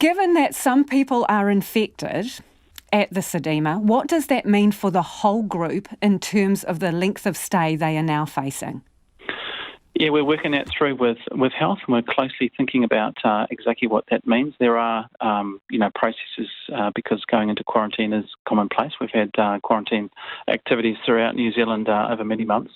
Given that some people are infected at the Sedema, what does that mean for the whole group in terms of the length of stay they are now facing? Yeah, we're working that through with health, and we're closely thinking about exactly what that means. There are, processes because going into quarantine is commonplace. We've had quarantine activities throughout New Zealand over many months.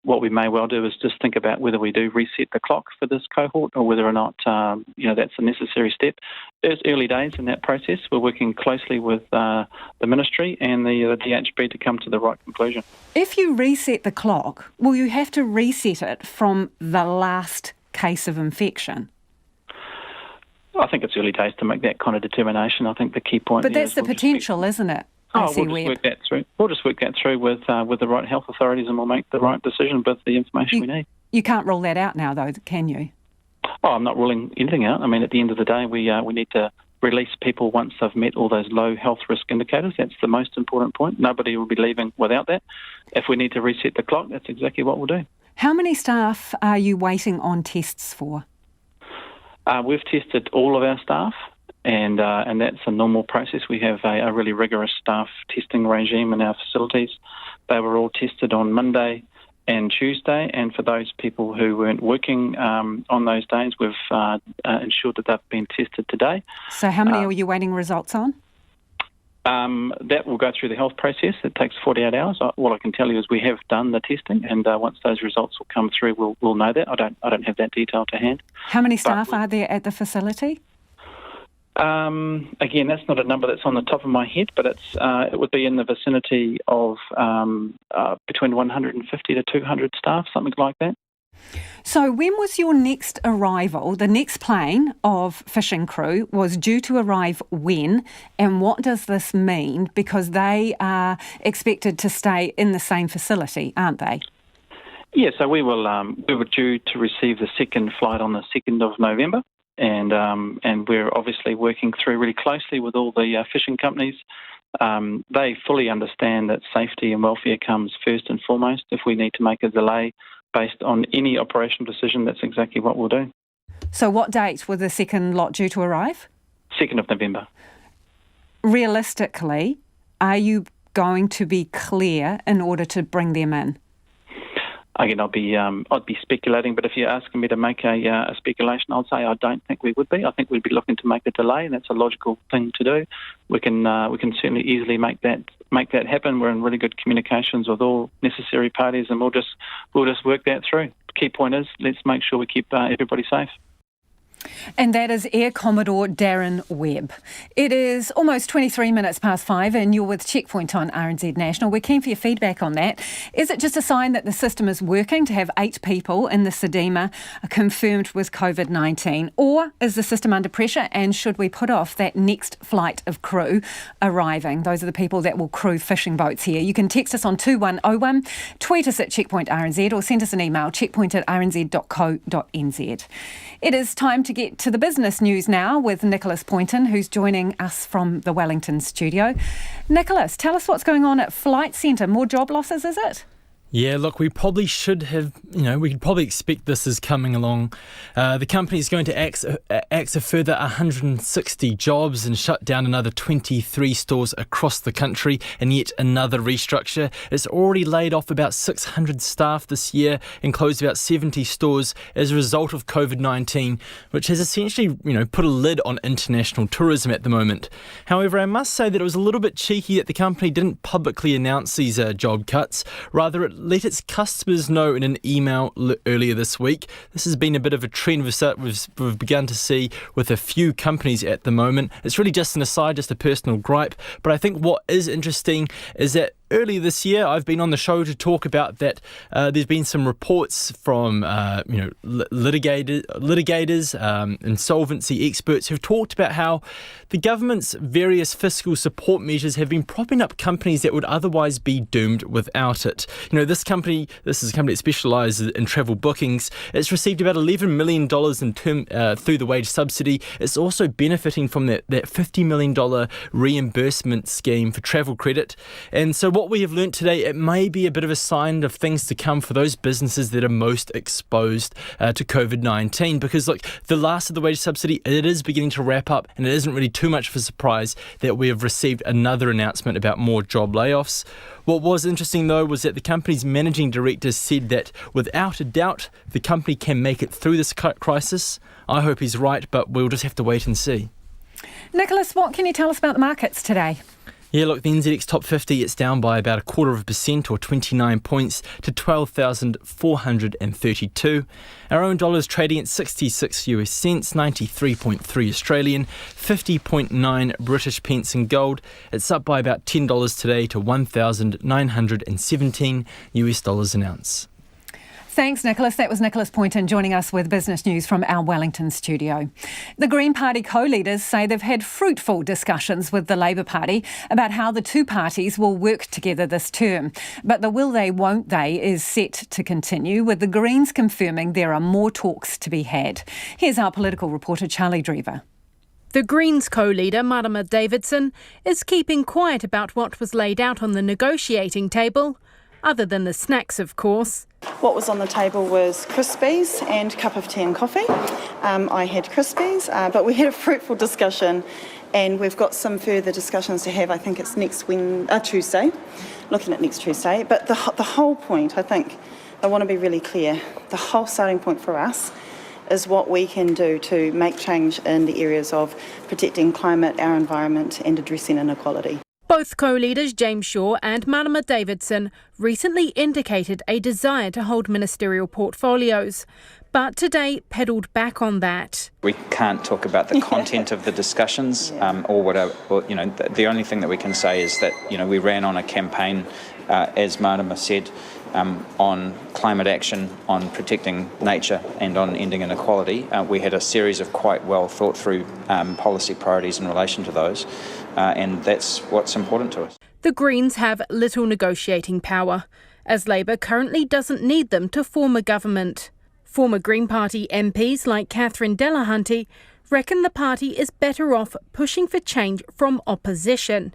What we may well do is just think about whether we do reset the clock for this cohort or whether or not, that's a necessary step. It's early days in that process. We're working closely with the Ministry and the DHB to come to the right conclusion. If you reset the clock, will you have to reset it from the last case of infection? I think it's early days to make that kind of determination. I think the key point But that's the potential, isn't it? We'll just work that through. We'll just work that through with the right health authorities, and we'll make the right decision with the information we need. You can't rule that out now, though, can you? Oh, I'm not ruling anything out. I mean, at the end of the day, we need to release people once they've met all those low health risk indicators. That's the most important point. Nobody will be leaving without that. If we need to reset the clock, that's exactly what we'll do. How many staff are you waiting on tests for? We've tested all of our staff. And that's a normal process. We have a really rigorous staff testing regime in our facilities. They were all tested on Monday and Tuesday, and for those people who weren't working on those days, we've ensured that they've been tested today. So how many are you waiting results on? That will go through the health process. It takes 48 hours. All I can tell you is we have done the testing, and once those results will come through, we'll know that. I don't have that detail to hand. How many staff are there at the facility? Again, that's not a number that's on the top of my head, but it would be in the vicinity of between 150 to 200 staff, something like that. So when was your next arrival? The next plane of fishing crew was due to arrive when, and what does this mean? Because they are expected to stay in the same facility, aren't they? Yeah, so we were due to receive the second flight on the 2nd of November. And we're obviously working through really closely with all the fishing companies. They fully understand that safety and welfare comes first and foremost. If we need to make a delay based on any operational decision, that's exactly what we'll do. So what date were the second lot due to arrive? 2nd of November. Realistically, are you going to be clear in order to bring them in? Again, I'd be speculating, but if you're asking me to make a speculation, I'd say I don't think we would be. I think we'd be looking to make a delay, and that's a logical thing to do. We can certainly easily make that happen. We're in really good communications with all necessary parties, and we'll just work that through. The key point is let's make sure we keep everybody safe. And that is Air Commodore Darren Webb. It is almost 23 minutes past 5 and you're with Checkpoint on RNZ National. We're keen for your feedback on that. Is it just a sign that the system is working to have 8 people in the Sedema confirmed with COVID-19? Or is the system under pressure and should we put off that next flight of crew arriving? Those are the people that will crew fishing boats here. You can text us on 2101, tweet us at Checkpoint RNZ or send us an email, checkpoint@rnz.co.nz. It is time to get to the business news now with Nicholas Poynton, who's joining us from the Wellington studio. Nicholas, tell us what's going on at Flight Centre. More job losses, is it? Yeah, look, we probably should have, we could probably expect this is coming along. The company is going to axe a further 160 jobs and shut down another 23 stores across the country and yet another restructure. It's already laid off about 600 staff this year and closed about 70 stores as a result of COVID-19, which has essentially, put a lid on international tourism at the moment. However, I must say that it was a little bit cheeky that the company didn't publicly announce these job cuts. Rather, it let its customers know in an email earlier this week. This has been a bit of a trend we've begun to see with a few companies at the moment. It's really just an aside, just a personal gripe. But I think what is interesting is that earlier this year, I've been on the show to talk about that there's been some reports from litigators, insolvency experts who've talked about how the government's various fiscal support measures have been propping up companies that would otherwise be doomed without it. This is a company that specialises in travel bookings. It's received about $11 million in through the wage subsidy. It's also benefiting from that $50 million reimbursement scheme for travel credit. And so what we have learnt today, it may be a bit of a sign of things to come for those businesses that are most exposed to COVID-19, because look, the last of the wage subsidy, it is beginning to wrap up, and it isn't really too much of a surprise that we have received another announcement about more job layoffs. What was interesting, though, was that the company's managing director said that without a doubt, the company can make it through this crisis. I hope he's right, but we'll just have to wait and see. Nicholas, what can you tell us about the markets today? Yeah, look, the NZX Top 50, it's down by about 0.25% or 29 points to 12,432. Our own dollar is trading at 66 US cents, 93.3 Australian, 50.9 British pence in gold. It's up by about $10 today to 1,917 US dollars an ounce. Thanks, Nicholas. That was Nicholas Poynton joining us with business news from our Wellington studio. The Green Party co-leaders say they've had fruitful discussions with the Labour Party about how the two parties will work together this term. But the will they, won't they is set to continue, with the Greens confirming there are more talks to be had. Here's our political reporter, Charlie Drever. The Greens co-leader, Marama Davidson, is keeping quiet about what was laid out on the negotiating table, other than the snacks, of course. What was on the table was Crispies and cup of tea and coffee. I had Crispies, but we had a fruitful discussion, and we've got some further discussions to have. I think it's Tuesday, looking at next Tuesday. But the whole point, I think, I want to be really clear, the whole starting point for us is what we can do to make change in the areas of protecting climate, our environment, and addressing inequality. Both co-leaders James Shaw and Marama Davidson recently indicated a desire to hold ministerial portfolios, but today pedalled back on that. We can't talk about the content of the discussions, the only thing that we can say is that we ran on a campaign, as Marama said, on climate action, on protecting nature and on ending inequality. We had a series of quite well thought through policy priorities in relation to those. And that's what's important to us. The Greens have little negotiating power, as Labour currently doesn't need them to form a government. Former Green Party MPs like Catherine Delahunty reckon the party is better off pushing for change from opposition.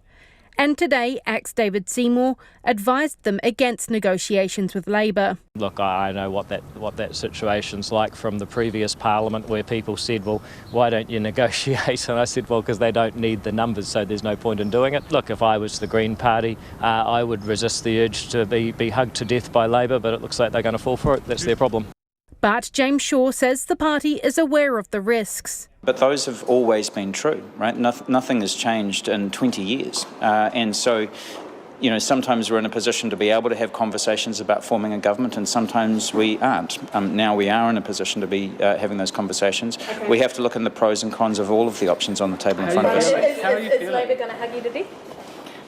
And today, David Seymour advised them against negotiations with Labour. Look, I know what that situation's like from the previous parliament, where people said, well, why don't you negotiate? And I said, well, because they don't need the numbers, so there's no point in doing it. Look, if I was the Green Party, I would resist the urge to be hugged to death by Labour, but it looks like they're going to fall for it. That's their problem. But James Shaw says the party is aware of the risks. But those have always been true, right? Nothing has changed in 20 years. And so, sometimes we're in a position to be able to have conversations about forming a government, and sometimes we aren't. Now we are in a position to be having those conversations. Okay. We have to look at the pros and cons of all of the options on the table in front of us. Is Labour going to hug you to death?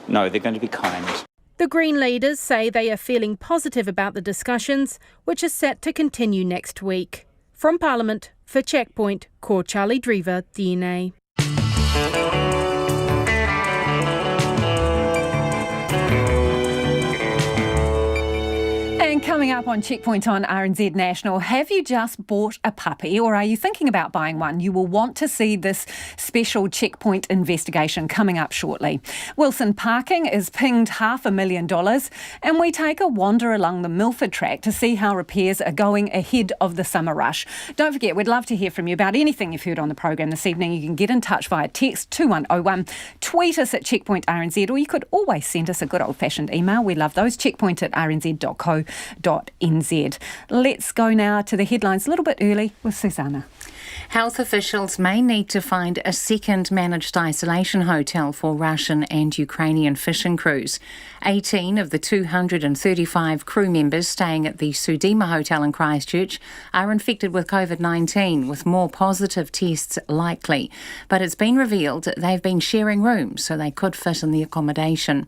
No, they're going to be kind. The Green leaders say they are feeling positive about the discussions, which are set to continue next week. From Parliament, for Checkpoint, Ko Charlie Drever, DNA. And coming up on Checkpoint on RNZ National, have you just bought a puppy, or are you thinking about buying one? You will want to see this special Checkpoint investigation coming up shortly. Wilson Parking is pinged $500,000, and we take a wander along the Milford Track to see how repairs are going ahead of the summer rush. Don't forget, we'd love to hear from you about anything you've heard on the program this evening. You can get in touch via text 2101, tweet us at Checkpoint RNZ, or you could always send us a good old-fashioned email. We love those, checkpoint@rnz.co.nz. Let's go now to the headlines a little bit early with Susanna. Health officials may need to find a second managed isolation hotel for Russian and Ukrainian fishing crews. 18 of the 235 crew members staying at the Sudima Hotel in Christchurch are infected with COVID-19, with more positive tests likely. But it's been revealed they've been sharing rooms, so they could fit in the accommodation.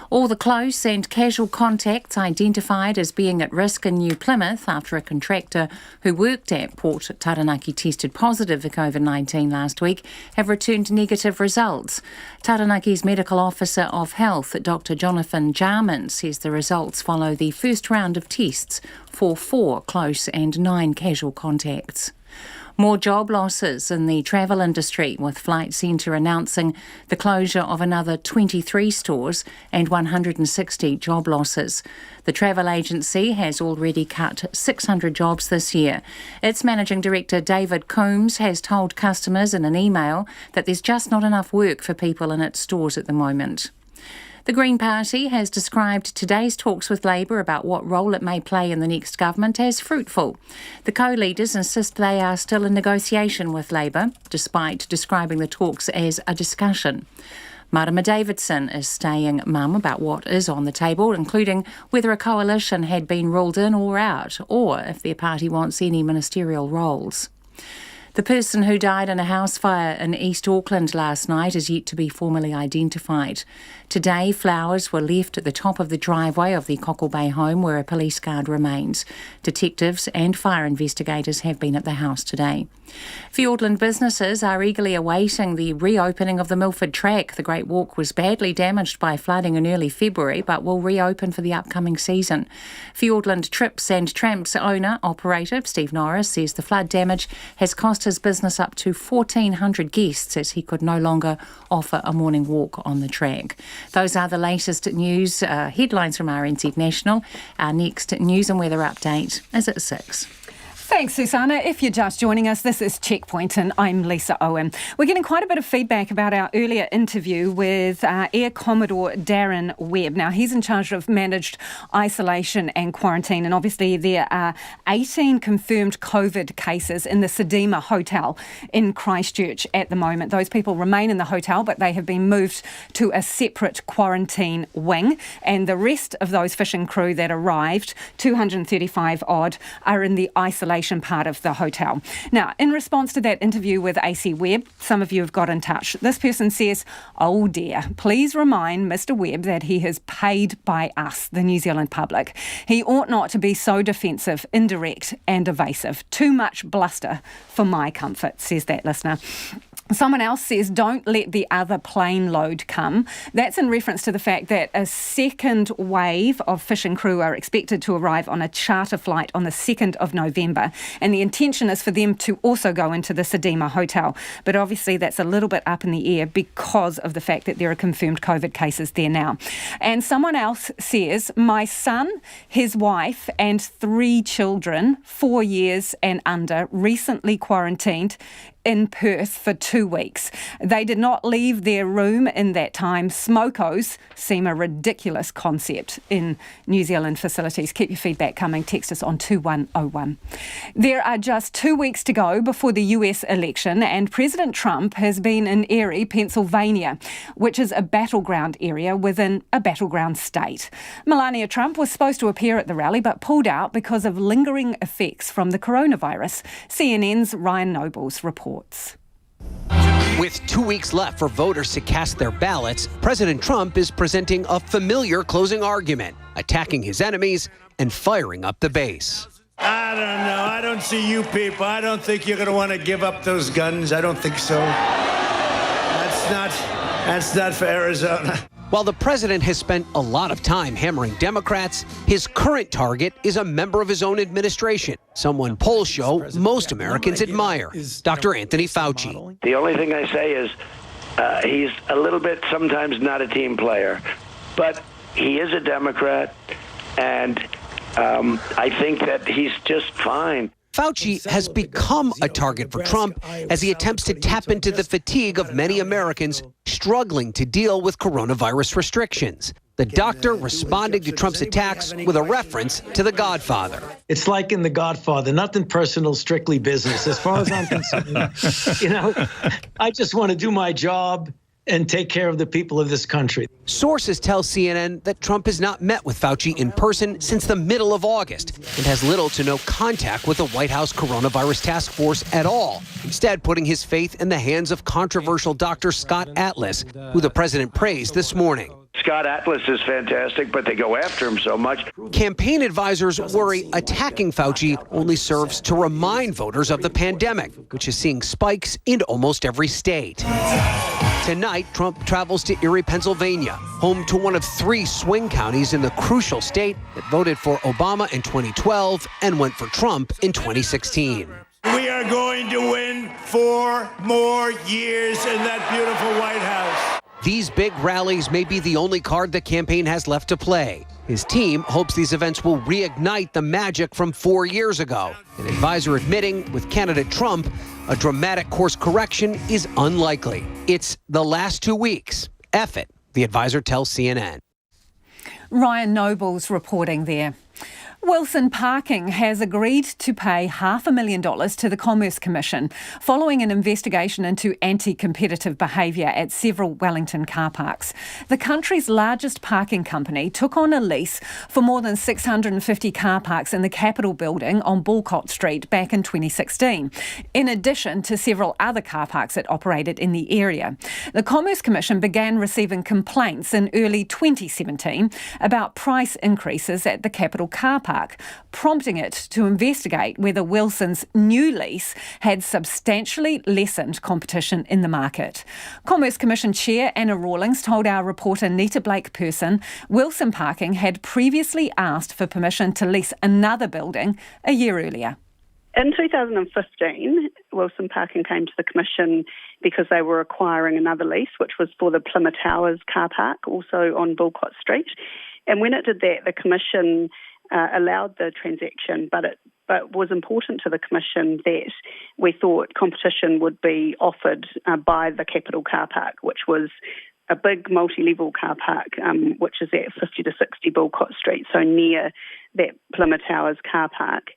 All the close and casual contacts identified as being at risk in New Plymouth after a contractor who worked at Port Taranaki tested positive for COVID-19 last week have returned negative results. Taranaki's Medical Officer of Health, Dr. Jonathan Jarman, says the results follow the first round of tests for 4 close and 9 casual contacts. More job losses in the travel industry, with Flight Centre announcing the closure of another 23 stores and 160 job losses. The travel agency has already cut 600 jobs this year. Its managing director, David Coombs, has told customers in an email that there's just not enough work for people in its stores at the moment. The Green Party has described today's talks with Labour about what role it may play in the next government as fruitful. The co-leaders insist they are still in negotiation with Labour, despite describing the talks as a discussion. Marama Davidson is staying mum about what is on the table, including whether a coalition had been ruled in or out, or if their party wants any ministerial roles. The person who died in a house fire in East Auckland last night is yet to be formally identified. Today, flowers were left at the top of the driveway of the Cockle Bay home where a police guard remains. Detectives and fire investigators have been at the house today. Fiordland businesses are eagerly awaiting the reopening of the Milford Track. The Great Walk was badly damaged by flooding in early February, but will reopen for the upcoming season. Fiordland Trips and Tramps owner-operator Steve Norris says the flood damage has cost his business up to 1,400 guests as he could no longer offer a morning walk on the track. Those are the latest news headlines from RNZ National. Our next news and weather update is at 6. Thanks, Susanna. If you're just joining us, this is Checkpoint and I'm Lisa Owen. We're getting quite a bit of feedback about our earlier interview with Air Commodore Darren Webb. Now, he's in charge of managed isolation and quarantine, and obviously there are 18 confirmed COVID cases in the Sedema Hotel in Christchurch at the moment. Those people remain in the hotel, but they have been moved to a separate quarantine wing, and the rest of those fishing crew that arrived, 235 odd, are in the isolation part of the hotel. Now, in response to that interview with AC Webb, some of you have got in touch. This person says, "Oh dear, please remind Mr. Webb that he is paid by us, the New Zealand public. He ought not to be so defensive, indirect and evasive. Too much bluster for my comfort," says that listener. Someone else says, "Don't let the other plane load come." That's in reference to the fact that a second wave of fishing crew are expected to arrive on a charter flight on the 2nd of November. And the intention is for them to also go into the Sedema Hotel. But obviously that's a little bit up in the air because of the fact that there are confirmed COVID cases there now. And someone else says, "My son, his wife and 3 children, 4 years and under, recently quarantined in Perth for 2 weeks. They did not leave their room in that time. Smokos seem a ridiculous concept in New Zealand facilities." Keep your feedback coming. Text us on 2101. There are just 2 weeks to go before the US election, and President Trump has been in Erie, Pennsylvania, which is a battleground area within a battleground state. Melania Trump was supposed to appear at the rally but pulled out because of lingering effects from the coronavirus. CNN's Ryan Nobles reports. With 2 weeks left for voters to cast their ballots, President Trump is presenting a familiar closing argument, attacking his enemies and firing up the base. I don't know. I don't see you people. I don't think you're going to want to give up those guns. I don't think so. That's not for Arizona. While the president has spent a lot of time hammering Democrats, his current target is a member of his own administration, someone polls show most Americans admire, Dr. Anthony Fauci. The only thing I say is he's a little bit sometimes not a team player, but he is a Democrat, and I think that he's just fine. Fauci has become a target for Trump as he attempts to tap into the fatigue of many Americans struggling to deal with coronavirus restrictions. The doctor responding to Trump's attacks with a reference to The Godfather. It's like in The Godfather, nothing personal, strictly business. As far as I'm concerned, I just want to do my job and take care of the people of this country. Sources tell CNN that Trump has not met with Fauci in person since the middle of August and has little to no contact with the White House coronavirus task force at all, instead putting his faith in the hands of controversial Dr. Scott Atlas, who the president praised this morning. Scott Atlas is fantastic, but they go after him so much. Campaign advisors worry attacking Fauci only serves to remind voters of the pandemic, which is seeing spikes in almost every state. Tonight, Trump travels to Erie, Pennsylvania, home to one of 3 swing counties in the crucial state that voted for Obama in 2012 and went for Trump in 2016. We are going to win 4 more years in that beautiful White House. These big rallies may be the only card the campaign has left to play. His team hopes these events will reignite the magic from 4 years ago. An advisor admitting, with candidate Trump, a dramatic course correction is unlikely. It's the last 2 weeks. F it, the advisor tells CNN. Ryan Noble's reporting there. Wilson Parking has agreed to pay $500,000 to the Commerce Commission following an investigation into anti-competitive behaviour at several Wellington car parks. The country's largest parking company took on a lease for more than 650 car parks in the Capitol building on Bulcott Street back in 2016, in addition to several other car parks it operated in the area. The Commerce Commission began receiving complaints in early 2017 about price increases at the Capitol car park, prompting it to investigate whether Wilson's new lease had substantially lessened competition in the market. Commerce Commission Chair Anna Rawlings told our reporter Nita Blake-Person Wilson Parking had previously asked for permission to lease another building a year earlier. In 2015, Wilson Parking came to the Commission because they were acquiring another lease, which was for the Plymouth Towers car park, also on Bulcott Street. And when it did that, the Commission allowed the transaction, but was important to the Commission that we thought competition would be offered by the Capitol car park, which was a big multi-level car park, which is at 50 to 60 Bulcott Street, so near that Plymouth Towers car park.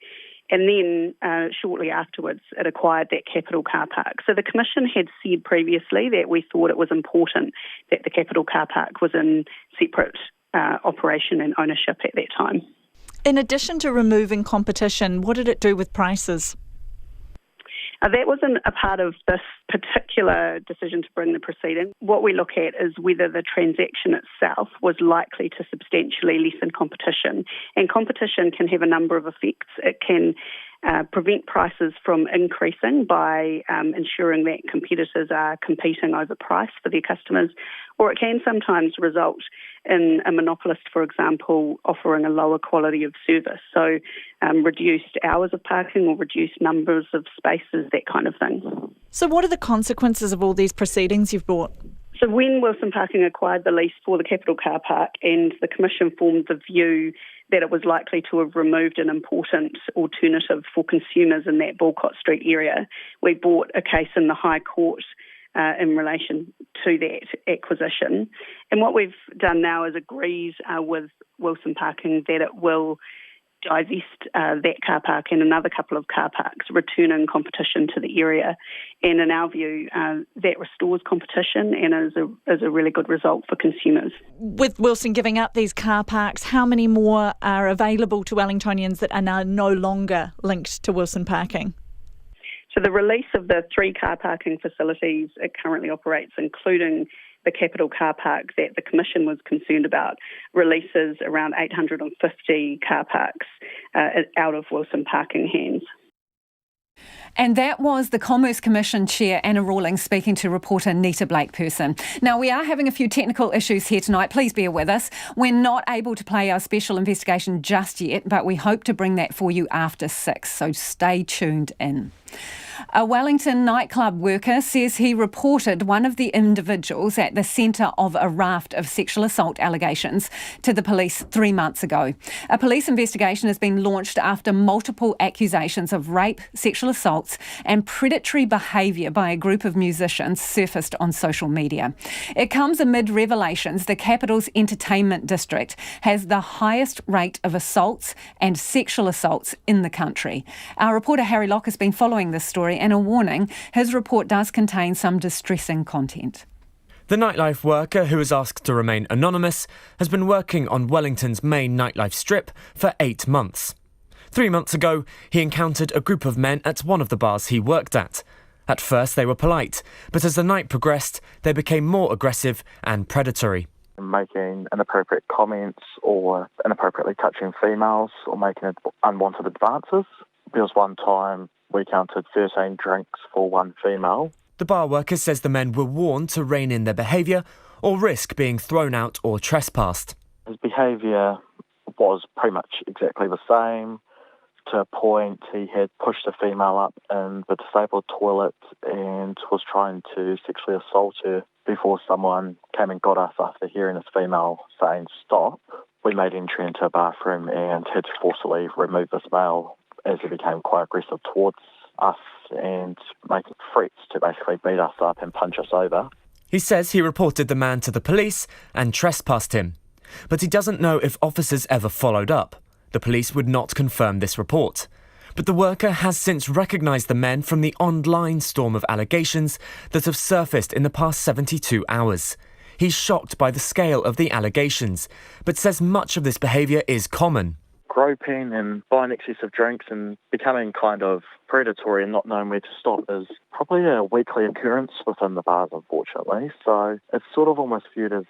And then shortly afterwards, it acquired that Capitol car park. So the Commission had said previously that we thought it was important that the Capitol car park was in separate operation and ownership at that time. In addition to removing competition, what did it do with prices? That wasn't a part of this particular decision to bring the proceeding. What we look at is whether the transaction itself was likely to substantially lessen competition. And competition can have a number of effects. It can prevent prices from increasing by ensuring that competitors are competing over price for their customers, or it can sometimes result in a monopolist, for example, offering a lower quality of service, so reduced hours of parking or reduced numbers of spaces, that kind of thing. So what are the consequences of all these proceedings you've brought? So when Wilson Parking acquired the lease for the Capitol car park and the Commission formed the view that it was likely to have removed an important alternative for consumers in that Bulcott Street area, we brought a case in the High Court in relation to that acquisition. And what we've done now is agreed with Wilson Parking that it will divest that car park and another couple of car parks, returning competition to the area. And in our view, that restores competition and is a really good result for consumers. With Wilson giving up these car parks, how many more are available to Wellingtonians that are now no longer linked to Wilson Parking? So the release of the 3 car parking facilities it currently operates, including the Capitol car park that the Commission was concerned about, releases around 850 car parks out of Wilson Parking hands. And that was the Commerce Commission Chair Anna Rawlings speaking to reporter Nita Blake-Person. Now, we are having a few technical issues here tonight. Please bear with us. We're not able to play our special investigation just yet, but we hope to bring that for you after 6, so stay tuned in. A Wellington nightclub worker says he reported one of the individuals at the centre of a raft of sexual assault allegations to the police 3 months ago. A police investigation has been launched after multiple accusations of rape, sexual assaults and predatory behaviour by a group of musicians surfaced on social media. It comes amid revelations the capital's entertainment district has the highest rate of assaults and sexual assaults in the country. Our reporter Harry Locke has been following this story, and a warning, his report does contain some distressing content. The nightlife worker, who was asked to remain anonymous, has been working on Wellington's main nightlife strip for 8 months. 3 months ago, he encountered a group of men at one of the bars he worked at. At first, they were polite, but as the night progressed, they became more aggressive and predatory. Making inappropriate comments or inappropriately touching females or making unwanted advances. There was one time we counted 13 drinks for one female. The bar worker says the men were warned to rein in their behaviour or risk being thrown out or trespassed. His behaviour was pretty much exactly the same. To a point, he had pushed a female up in the disabled toilet and was trying to sexually assault her before someone came and got us after hearing this female saying stop. We made entry into a bathroom and had to forcibly remove this male as he became quite aggressive towards us and making threats to basically beat us up and punch us over. He says he reported the man to the police and trespassed him, but he doesn't know if officers ever followed up. The police would not confirm this report. But the worker has since recognised the men from the online storm of allegations that have surfaced in the past 72 hours. He's shocked by the scale of the allegations, but says much of this behaviour is common. Groping and buying excessive drinks and becoming kind of predatory and not knowing where to stop is probably a weekly occurrence within the bars, unfortunately. So it's sort of almost viewed as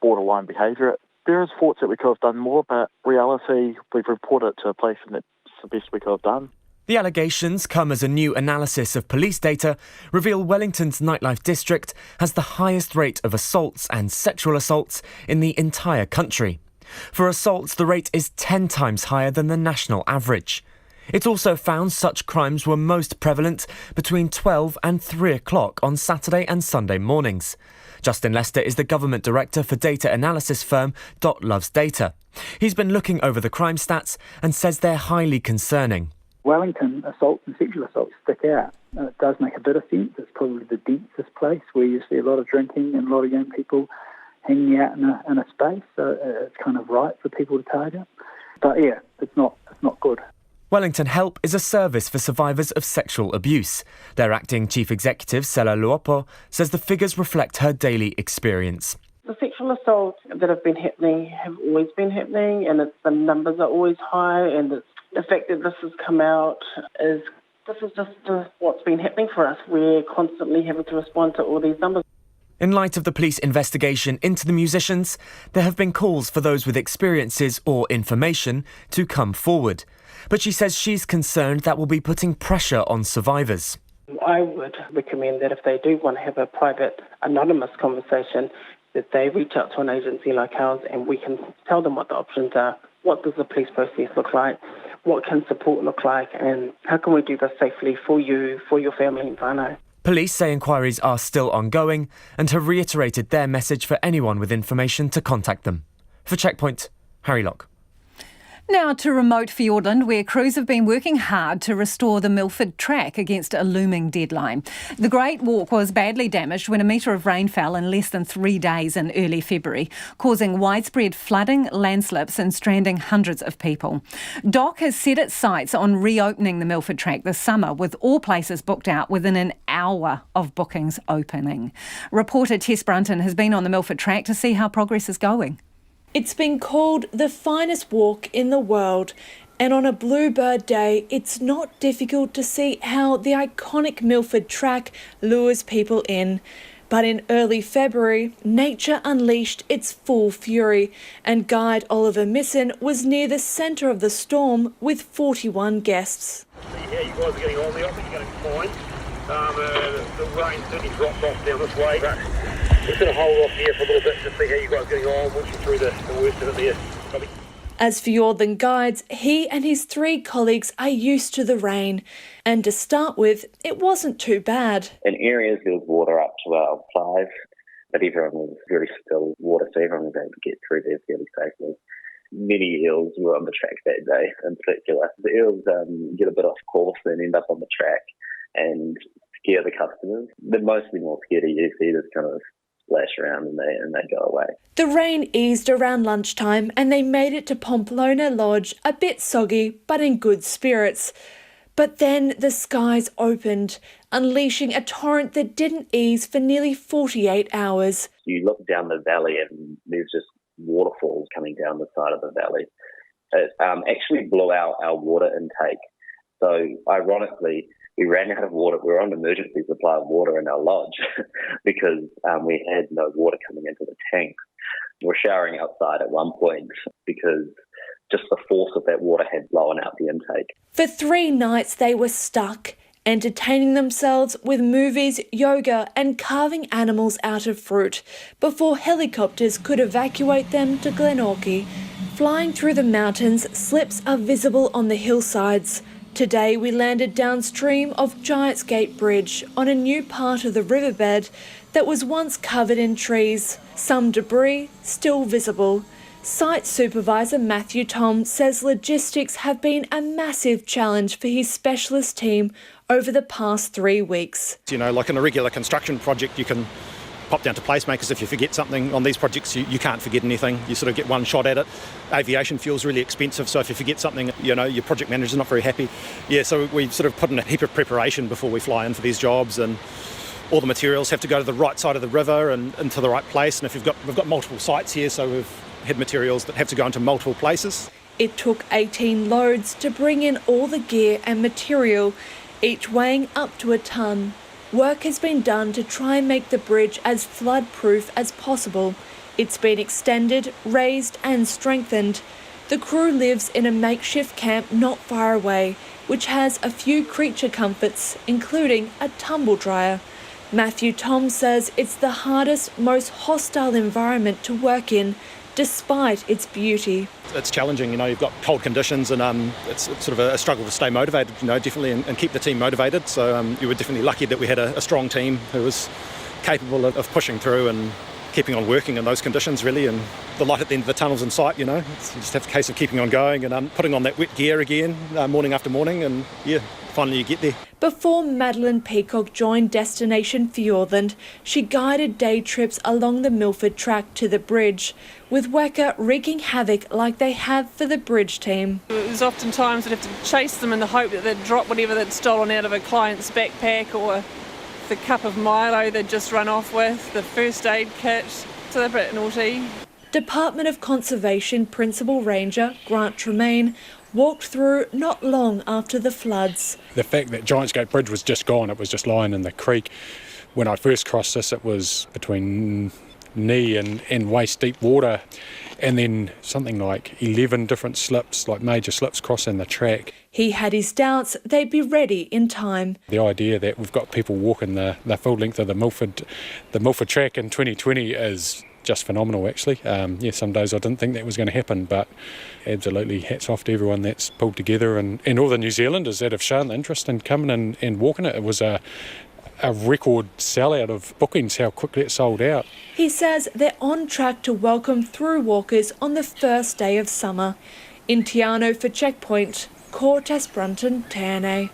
borderline behaviour. There is thoughts that we could have done more, but reality, we've reported it to a police and it's the best we could have done. The allegations come as a new analysis of police data reveal Wellington's nightlife district has the highest rate of assaults and sexual assaults in the entire country. For assaults, the rate is 10 times higher than the national average. It also found such crimes were most prevalent between 12 and 3 o'clock on Saturday and Sunday mornings. Justin Lester is the government director for data analysis firm Loves Data. He's been looking over the crime stats and says they're highly concerning. Wellington assaults and sexual assaults stick out. It does make a bit of sense. It's probably the densest place where you see a lot of drinking and a lot of young people hanging out in a space, so it's kind of right for people to target. But yeah, it's not good. Wellington Help is a service for survivors of sexual abuse. Their acting chief executive, Sela Luopo, says the figures reflect her daily experience. The sexual assaults that have been happening have always been happening, and the numbers are always high, and the fact that this has come out is just what's been happening for us. We're constantly having to respond to all these numbers. In light of the police investigation into the musicians, there have been calls for those with experiences or information to come forward. But she says she's concerned that will be putting pressure on survivors. I would recommend that if they do want to have a private, anonymous conversation, that they reach out to an agency like ours and we can tell them what the options are. What does the police process look like? What can support look like? And how can we do this safely for you, for your family and whānau? Police say inquiries are still ongoing and have reiterated their message for anyone with information to contact them. For Checkpoint, Harry Locke. Now to remote Fiordland, where crews have been working hard to restore the Milford Track against a looming deadline. The Great Walk was badly damaged when a metre of rain fell in less than 3 days in early February, causing widespread flooding, landslips and stranding hundreds of people. DOC has set its sights on reopening the Milford Track this summer, with all places booked out within an hour of bookings opening. Reporter Tess Brunton has been on the Milford Track to see how progress is going. It's been called the finest walk in the world, and on a bluebird day, it's not difficult to see how the iconic Milford Track lures people in. But in early February, nature unleashed its full fury, and guide Oliver Misson was near the centre of the storm with 41 guests. Yeah, you guys are getting on there. I think you're going to be fine. The rain certainly dropped off down this way, but we're going to hold off here for a little bit to see how you guys are getting on once you're through the worst of it there. Probably. As Fiordland guides, he and his 3 colleagues are used to the rain, and to start with, it wasn't too bad. In areas there was water up to our 5, but everyone was very still water, so everyone was able to get through there fairly safely. Many eels were on the track that day in particular. The eels get a bit off course and end up on the track and scare the customers. They're mostly more scared of you, so you just kind of splash around and they go away. The rain eased around lunchtime and they made it to Pamplona Lodge, a bit soggy but in good spirits. But then the skies opened, unleashing a torrent that didn't ease for nearly 48 hours. You look down the valley and there's just waterfalls coming down the side of the valley. It actually blew out our water intake. So ironically, we ran out of water. We were on emergency supply of water in our lodge because we had no water coming into the tank. We were showering outside at one point because just the force of that water had blown out the intake. For 3 nights they were stuck, entertaining themselves with movies, yoga and carving animals out of fruit before helicopters could evacuate them to Glenorchy. Flying through the mountains, slips are visible on the hillsides. Today we landed downstream of Giant's Gate Bridge on a new part of the riverbed that was once covered in trees, some debris still visible. Site supervisor Matthew Tom says logistics have been a massive challenge for his specialist team over the past 3 weeks. You know, like in a regular construction project, you can pop down to placemakers. If you forget something on these projects, you can't forget anything. You sort of get one shot at it. Aviation fuel's really expensive, so if you forget something, you know, your project manager's not very happy. Yeah, so we sort of put in a heap of preparation before we fly in for these jobs, and all the materials have to go to the right side of the river and into the right place. And if we've got multiple sites here, so we've had materials that have to go into multiple places. It took 18 loads to bring in all the gear and material, each weighing up to a tonne. Work has been done to try and make the bridge as flood-proof as possible. It's been extended, raised and strengthened. The crew lives in a makeshift camp not far away, which has a few creature comforts, including a tumble dryer. Matthew Tom says it's the hardest, most hostile environment to work in, despite its beauty. It's challenging, you know, you've got cold conditions, and it's sort of a struggle to stay motivated, you know, definitely, and keep the team motivated. So you were definitely lucky that we had a strong team who was capable of pushing through and keeping on working in those conditions, really, and the light at the end of the tunnel's in sight, you know. You just have a case of keeping on going and putting on that wet gear again, morning after morning, and yeah, finally you get there. Before Madeline Peacock joined Destination Fiordland, she guided day trips along the Milford Track to the bridge, with Weka wreaking havoc like they have for the bridge team. It was often times I'd have to chase them in the hope that they'd drop whatever they'd stolen out of a client's backpack, or the cup of Milo they'd just run off with, the first aid kit, so they're a bit naughty. Department of Conservation Principal Ranger Grant Tremaine walked through not long after the floods. The fact that Giant's Gate Bridge was just gone, it was just lying in the creek. When I first crossed this, it was between knee and waist deep water, and then something like 11 different slips, like major slips crossing the track. He had his doubts they'd be ready in time. The idea that we've got people walking the full length of the Milford Track in 2020 is just phenomenal, actually. Some days I didn't think that was going to happen, but absolutely hats off to everyone that's pulled together, and all the New Zealanders that have shown the interest in coming and walking it. It was a record sellout of bookings, how quickly it sold out. He says they're on track to welcome through walkers on the first day of summer. In Tiano for Checkpoint, Cortes Brunton, Tane.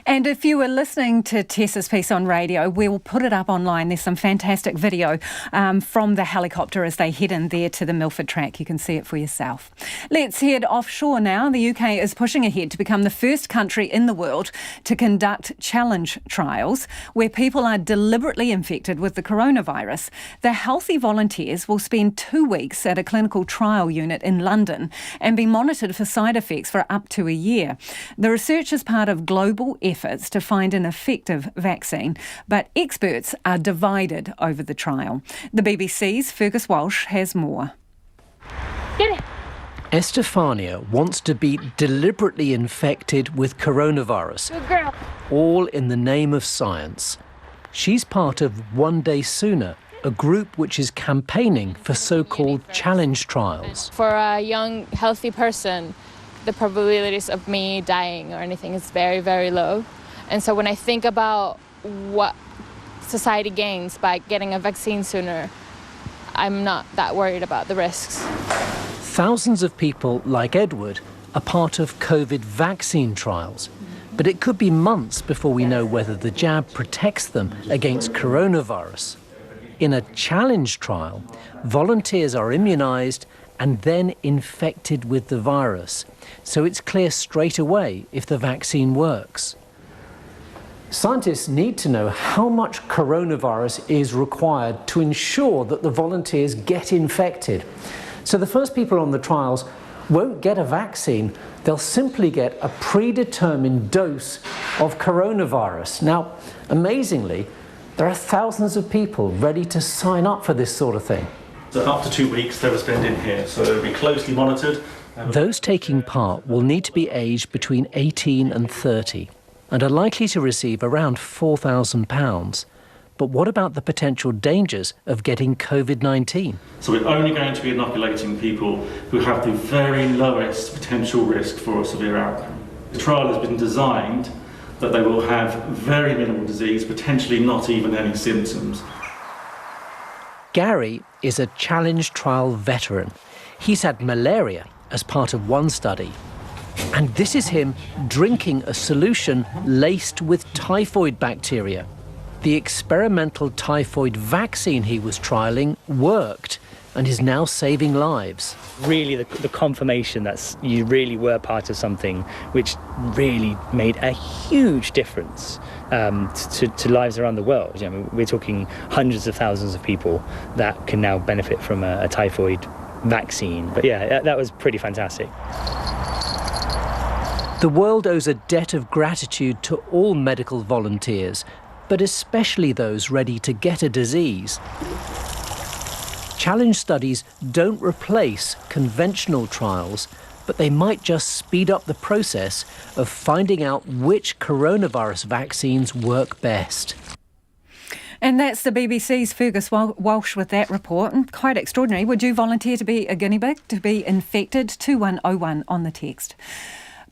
And if you were listening to Tessa's piece on radio, we'll put it up online. There's some fantastic video from the helicopter as they head in there to the Milford Track. You can see it for yourself. Let's head offshore now. The UK is pushing ahead to become the first country in the world to conduct challenge trials where people are deliberately infected with the coronavirus. The healthy volunteers will spend 2 weeks at a clinical trial unit in London and be monitored for side effects for up to a year. The research is part of global efforts to find an effective vaccine, but experts are divided over the trial. The BBC's Fergus Walsh has more. Estefania wants to be deliberately infected with coronavirus, all in the name of science. She's part of One Day Sooner, a group which is campaigning for so-called challenge trials. For a young, healthy person, the probabilities of me dying or anything is very, very low. And so when I think about what society gains by getting a vaccine sooner, I'm not that worried about the risks. Thousands of people like Edward are part of COVID vaccine trials, but it could be months before we know whether the jab protects them against coronavirus. In a challenge trial, volunteers are immunised and then infected with the virus, so it's clear straight away if the vaccine works. Scientists need to know how much coronavirus is required to ensure that the volunteers get infected. So the first people on the trials won't get a vaccine, they'll simply get a predetermined dose of coronavirus. Now, amazingly, there are thousands of people ready to sign up for this sort of thing. So after 2 weeks, they were spent in here, so they'll be closely monitored. Those taking part will need to be aged between 18 and 30 and are likely to receive around £4,000. But what about the potential dangers of getting COVID-19? So we're only going to be inoculating people who have the very lowest potential risk for a severe outcome. The trial has been designed that they will have very minimal disease, potentially not even any symptoms. Gary is a challenge trial veteran. He's had malaria as part of one study. And this is him drinking a solution laced with typhoid bacteria. The experimental typhoid vaccine he was trialling worked and is now saving lives. Really the confirmation that you really were part of something which really made a huge difference to lives around the world. You know, we're talking hundreds of thousands of people that can now benefit from a typhoid vaccine. But yeah, that was pretty fantastic. The world owes a debt of gratitude to all medical volunteers, but especially those ready to get a disease. Challenge studies don't replace conventional trials, but they might just speed up the process of finding out which coronavirus vaccines work best. And that's the BBC's Fergus Walsh with that report. And quite extraordinary. Would you volunteer to be a guinea pig, to be infected? 2101 on the text.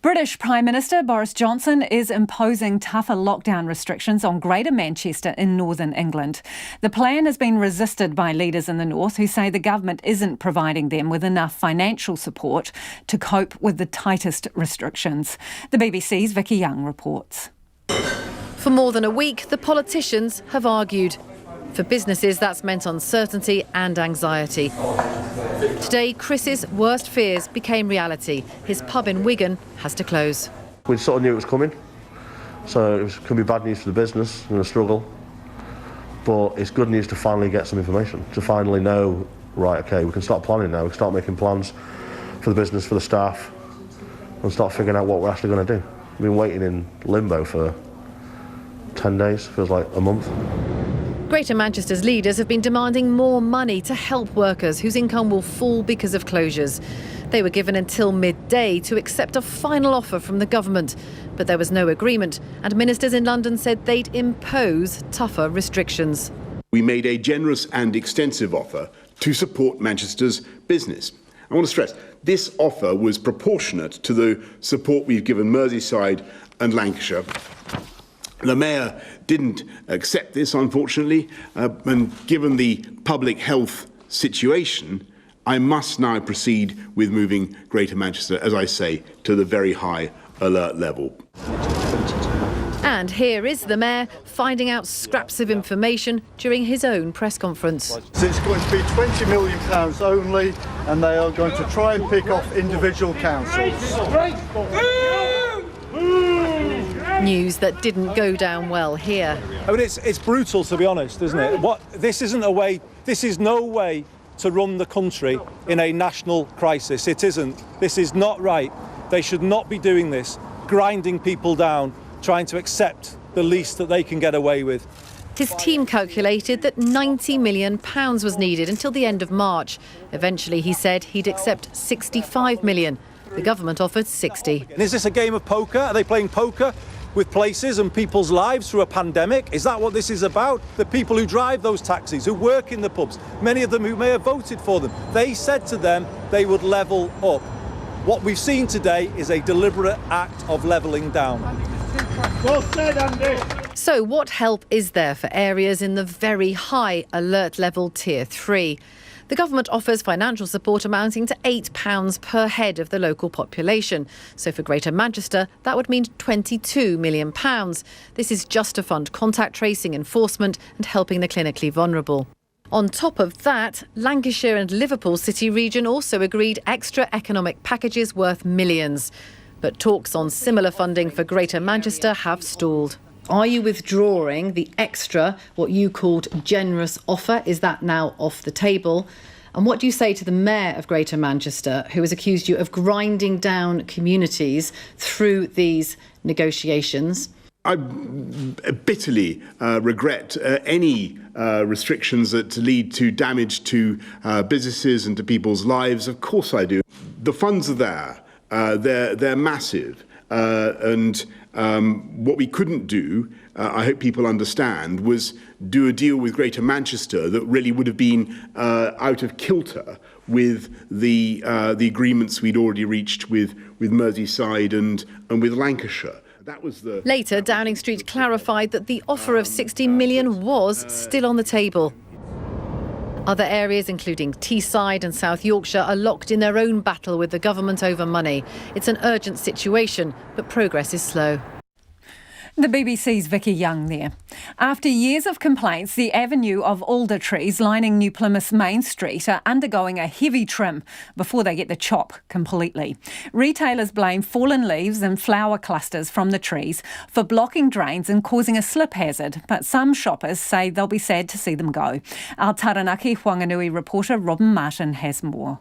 British Prime Minister Boris Johnson is imposing tougher lockdown restrictions on Greater Manchester in northern England. The plan has been resisted by leaders in the north who say the government isn't providing them with enough financial support to cope with the tightest restrictions. The BBC's Vicky Young reports. For more than a week, the politicians have argued. For businesses, that's meant uncertainty and anxiety. Today, Chris's worst fears became reality. His pub in Wigan has to close. We sort of knew it was coming, so it could be bad news for the business and a struggle. But it's good news to finally get some information, to finally know, right, OK, we can start planning now, we can start making plans for the business, for the staff, and start figuring out what we're actually going to do. We've been waiting in limbo for 10 days, feels like a month. Greater Manchester's leaders have been demanding more money to help workers whose income will fall because of closures. They were given until midday to accept a final offer from the government, but there was no agreement, and ministers in London said they'd impose tougher restrictions. We made a generous and extensive offer to support Manchester's business. I want to stress, this offer was proportionate to the support we've given Merseyside and Lancashire. The Mayor didn't accept this, unfortunately, and given the public health situation, I must now proceed with moving Greater Manchester, as I say, to the very high alert level. And here is the Mayor finding out scraps of information during his own press conference. So it's going to be £20 million only, and they are going to try and pick off individual councils. News that didn't go down well here. I mean, it's brutal, to be honest, isn't it? This is no way to run the country in a national crisis. It isn't. This is not right. They should not be doing this, grinding people down, trying to accept the least that they can get away with. His team calculated that £90 million was needed until the end of March. Eventually, he said he'd accept £65 million. The government offered 60. And is this a game of poker? Are they playing poker with places and people's lives through a pandemic? Is that what this is about? The people who drive those taxis, who work in the pubs, many of them who may have voted for them, they said to them they would level up. What we've seen today is a deliberate act of levelling down. Well said, Andy. So what help is there for areas in the very high alert level Tier 3? The government offers financial support amounting to £8 per head of the local population. So for Greater Manchester, that would mean £22 million. This is just to fund contact tracing, enforcement and helping the clinically vulnerable. On top of that, Lancashire and Liverpool City region also agreed extra economic packages worth millions. But talks on similar funding for Greater Manchester have stalled. Are you withdrawing the extra, what you called generous offer? Is that now off the table? And what do you say to the Mayor of Greater Manchester, who has accused you of grinding down communities through these negotiations? I bitterly regret any restrictions that lead to damage to businesses and to people's lives. Of course I do. The funds are there. They're massive. And What we couldn't do, I hope people understand, was do a deal with Greater Manchester that really would have been out of kilter with the agreements we'd already reached with Merseyside and with Lancashire. That was the... Later, Downing Street clarified that the offer of 60 million was still on the table. Other areas, including Teesside and South Yorkshire, are locked in their own battle with the government over money. It's an urgent situation, but progress is slow. The BBC's Vicky Young there. After years of complaints, the avenue of alder trees lining New Plymouth's Main Street are undergoing a heavy trim before they get the chop completely. Retailers blame fallen leaves and flower clusters from the trees for blocking drains and causing a slip hazard, but some shoppers say they'll be sad to see them go. Our Taranaki Whanganui reporter Robin Martin has more.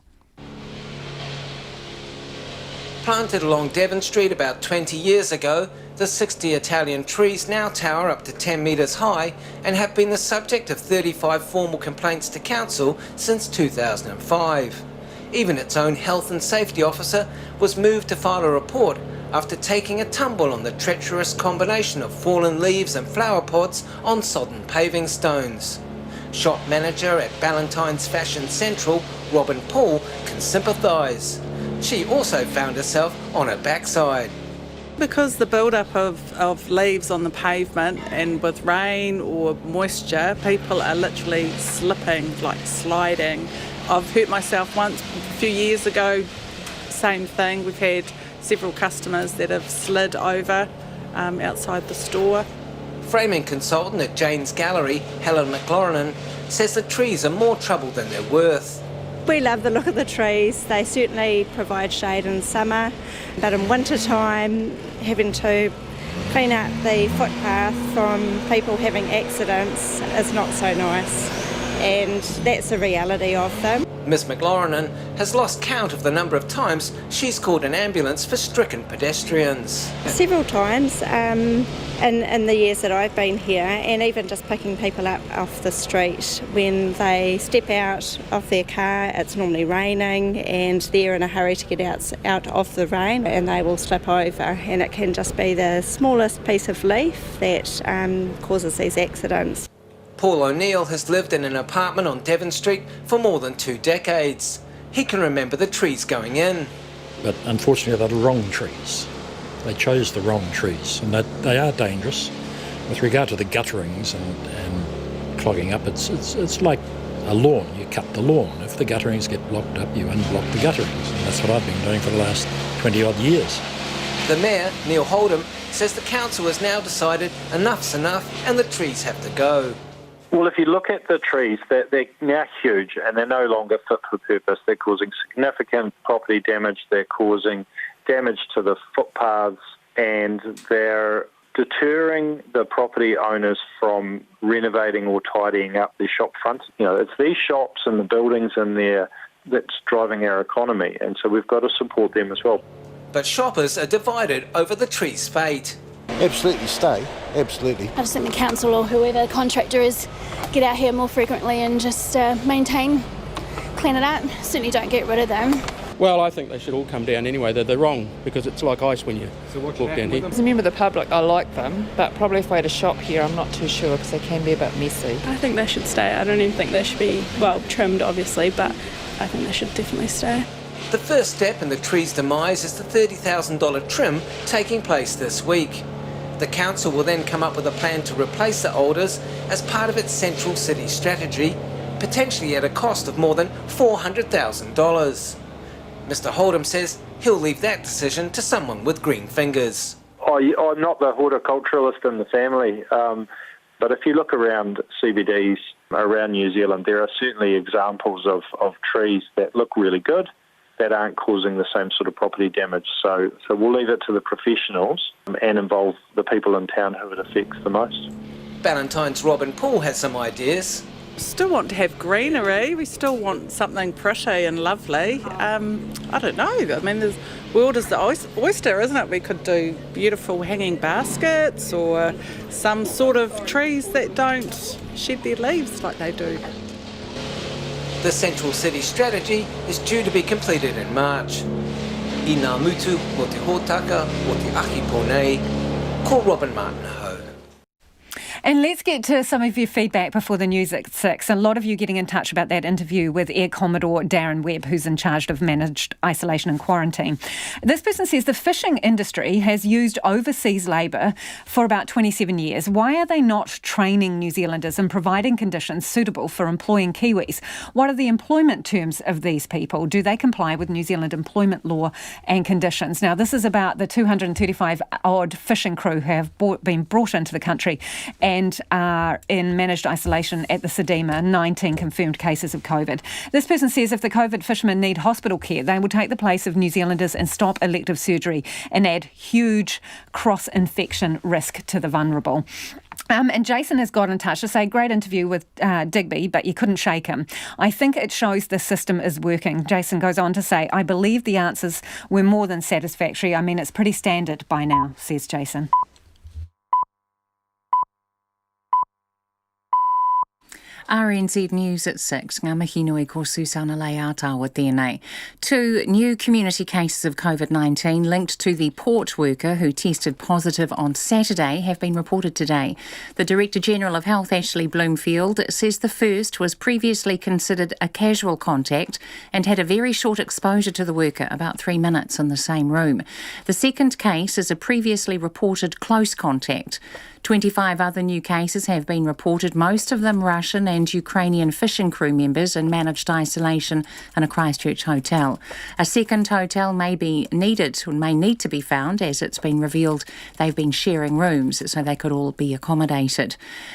Planted along Devon Street about 20 years ago, the 60 Italian trees now tower up to 10 metres high and have been the subject of 35 formal complaints to council since 2005. Even its own health and safety officer was moved to file a report after taking a tumble on the treacherous combination of fallen leaves and flower pods on sodden paving stones. Shop manager at Ballantyne's Fashion Central, Robin Paul, can sympathise. She also found herself on her backside. Because the build-up of leaves on the pavement, and with rain or moisture, people are literally slipping, like sliding. I've hurt myself once a few years ago, same thing. We've had several customers that have slid over outside the store. Framing consultant at Jane's Gallery, Helen McLaurin, says the trees are more trouble than they're worth. We love the look of the trees. They certainly provide shade in summer, but in winter time, having to clean out the footpath from people having accidents is not so nice, and that's the reality of them. Miss McLaurin has lost count of the number of times she's called an ambulance for stricken pedestrians. Several times in the years that I've been here, and even just picking people up off the street when they step out of their car. It's normally raining and they're in a hurry to get out of the rain, and they will slip over, and it can just be the smallest piece of leaf that causes these accidents. Paul O'Neill has lived in an apartment on Devon Street for more than 2 decades. He can remember the trees going in. But unfortunately they're the wrong trees. They chose the wrong trees, and they are dangerous. With regard to the gutterings and clogging up, it's like a lawn. You cut the lawn. If the gutterings get blocked up, you unblock the gutterings. And that's what I've been doing for the last 20-odd years. The Mayor, Neil Holdham, says the council has now decided enough's enough and the trees have to go. Well, if you look at the trees, they're now huge and they're no longer fit for purpose. They're causing significant property damage. They're causing damage to the footpaths, and they're deterring the property owners from renovating or tidying up their shop fronts. You know, it's these shops and the buildings in there that's driving our economy, and so we've got to support them as well. But shoppers are divided over the tree's fate. Absolutely stay, absolutely. I just think the council or whoever the contractor is get out here more frequently and just maintain, clean it up. Certainly don't get rid of them. Well, I think they should all come down anyway. They're wrong because it's like ice when you walk down here. As a member of the public, I like them, but probably if I had a shop here, I'm not too sure because they can be a bit messy. I think they should stay. I don't even think they should be, well, trimmed obviously, but I think they should definitely stay. The first step in the tree's demise is the $30,000 trim taking place this week. The council will then come up with a plan to replace the alders as part of its central city strategy, potentially at a cost of more than $400,000. Mr. Holdham says he'll leave that decision to someone with green fingers. I'm not the horticulturalist in the family, but if you look around CBDs around New Zealand, there are certainly examples of trees that look really good, that aren't causing the same sort of property damage. So we'll leave it to the professionals and involve the people in town who it affects the most. Ballantyne's Robin Paul has some ideas. Still want to have greenery. We still want something pretty and lovely. I don't know. I mean, the world is the oyster, isn't it? We could do beautiful hanging baskets or some sort of trees that don't shed their leaves like they do. The Central City strategy is due to be completed in March. I ngā mutu o te hōtaka o te ahi pōnei, Call Robin Martin Ho. And let's get to some of your feedback before the news at 6. A lot of you getting in touch about that interview with Air Commodore Darren Webb, who's in charge of managed isolation and quarantine. This person says the fishing industry has used overseas labour for about 27 years. Why are they not training New Zealanders and providing conditions suitable for employing Kiwis? What are the employment terms of these people? Do they comply with New Zealand employment law and conditions? Now, this is about the 235-odd fishing crew who have been brought into the country and are in managed isolation at the Sedema, 19 confirmed cases of COVID. This person says if the COVID fishermen need hospital care, they will take the place of New Zealanders and stop elective surgery and add huge cross-infection risk to the vulnerable. And Jason has got in touch to say, great interview with Digby, but you couldn't shake him. I think it shows the system is working. Jason goes on to say, I believe the answers were more than satisfactory. I mean, it's pretty standard by now, says Jason. RNZ News at 6. Ngā mihi nui ko Susana Leata tēnei. 2 new community cases of COVID-19 linked to the port worker who tested positive on Saturday have been reported today. The Director General of Health, Ashley Bloomfield, says the first was previously considered a casual contact and had a very short exposure to the worker, about 3 minutes in the same room. The second case is a previously reported close contact. 25 other new cases have been reported, most of them Russian and Ukrainian fishing crew members in managed isolation in a Christchurch hotel. A second hotel may need to be found, as it's been revealed they've been sharing rooms so they could all be accommodated.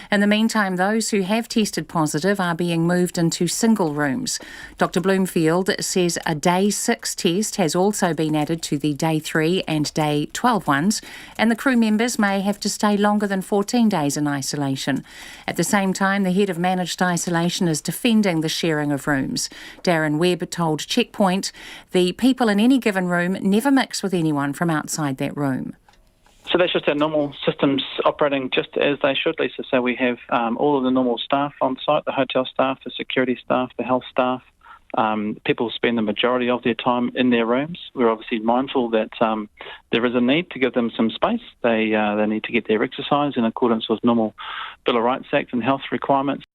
In the meantime, those who have tested positive are being moved into single rooms. Dr Bloomfield says a day 6 test has also been added to the day 3 and day 12 ones, and the crew members may have to stay longer than 14 days in isolation. At the same time, the head of managed isolation is defending the sharing of rooms. Darren Webb told Checkpoint the people in any given room never mix with anyone from outside that room. So that's just our normal systems operating just as they should, Lisa. So we have all of the normal staff on site, the hotel staff, the security staff, the health staff. People spend the majority of their time in their rooms. We're obviously mindful that there is a need to give them some space. They need to get their exercise in accordance with normal Bill of Rights Act and health requirements.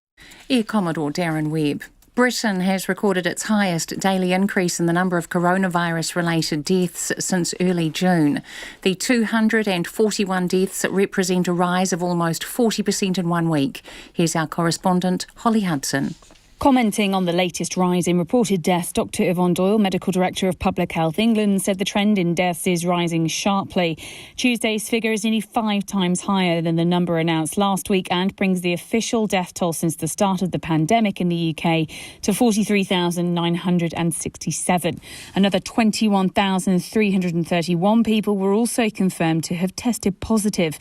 Air Commodore Darren Webb. Britain has recorded its highest daily increase in the number of coronavirus-related deaths since early June. The 241 deaths represent a rise of almost 40% in 1 week. Here's our correspondent, Holly Hudson. Commenting on the latest rise in reported deaths, Dr Yvonne Doyle, Medical Director of Public Health England, said the trend in deaths is rising sharply. Tuesday's figure is nearly 5 times higher than the number announced last week and brings the official death toll since the start of the pandemic in the UK to 43,967. Another 21,331 people were also confirmed to have tested positive.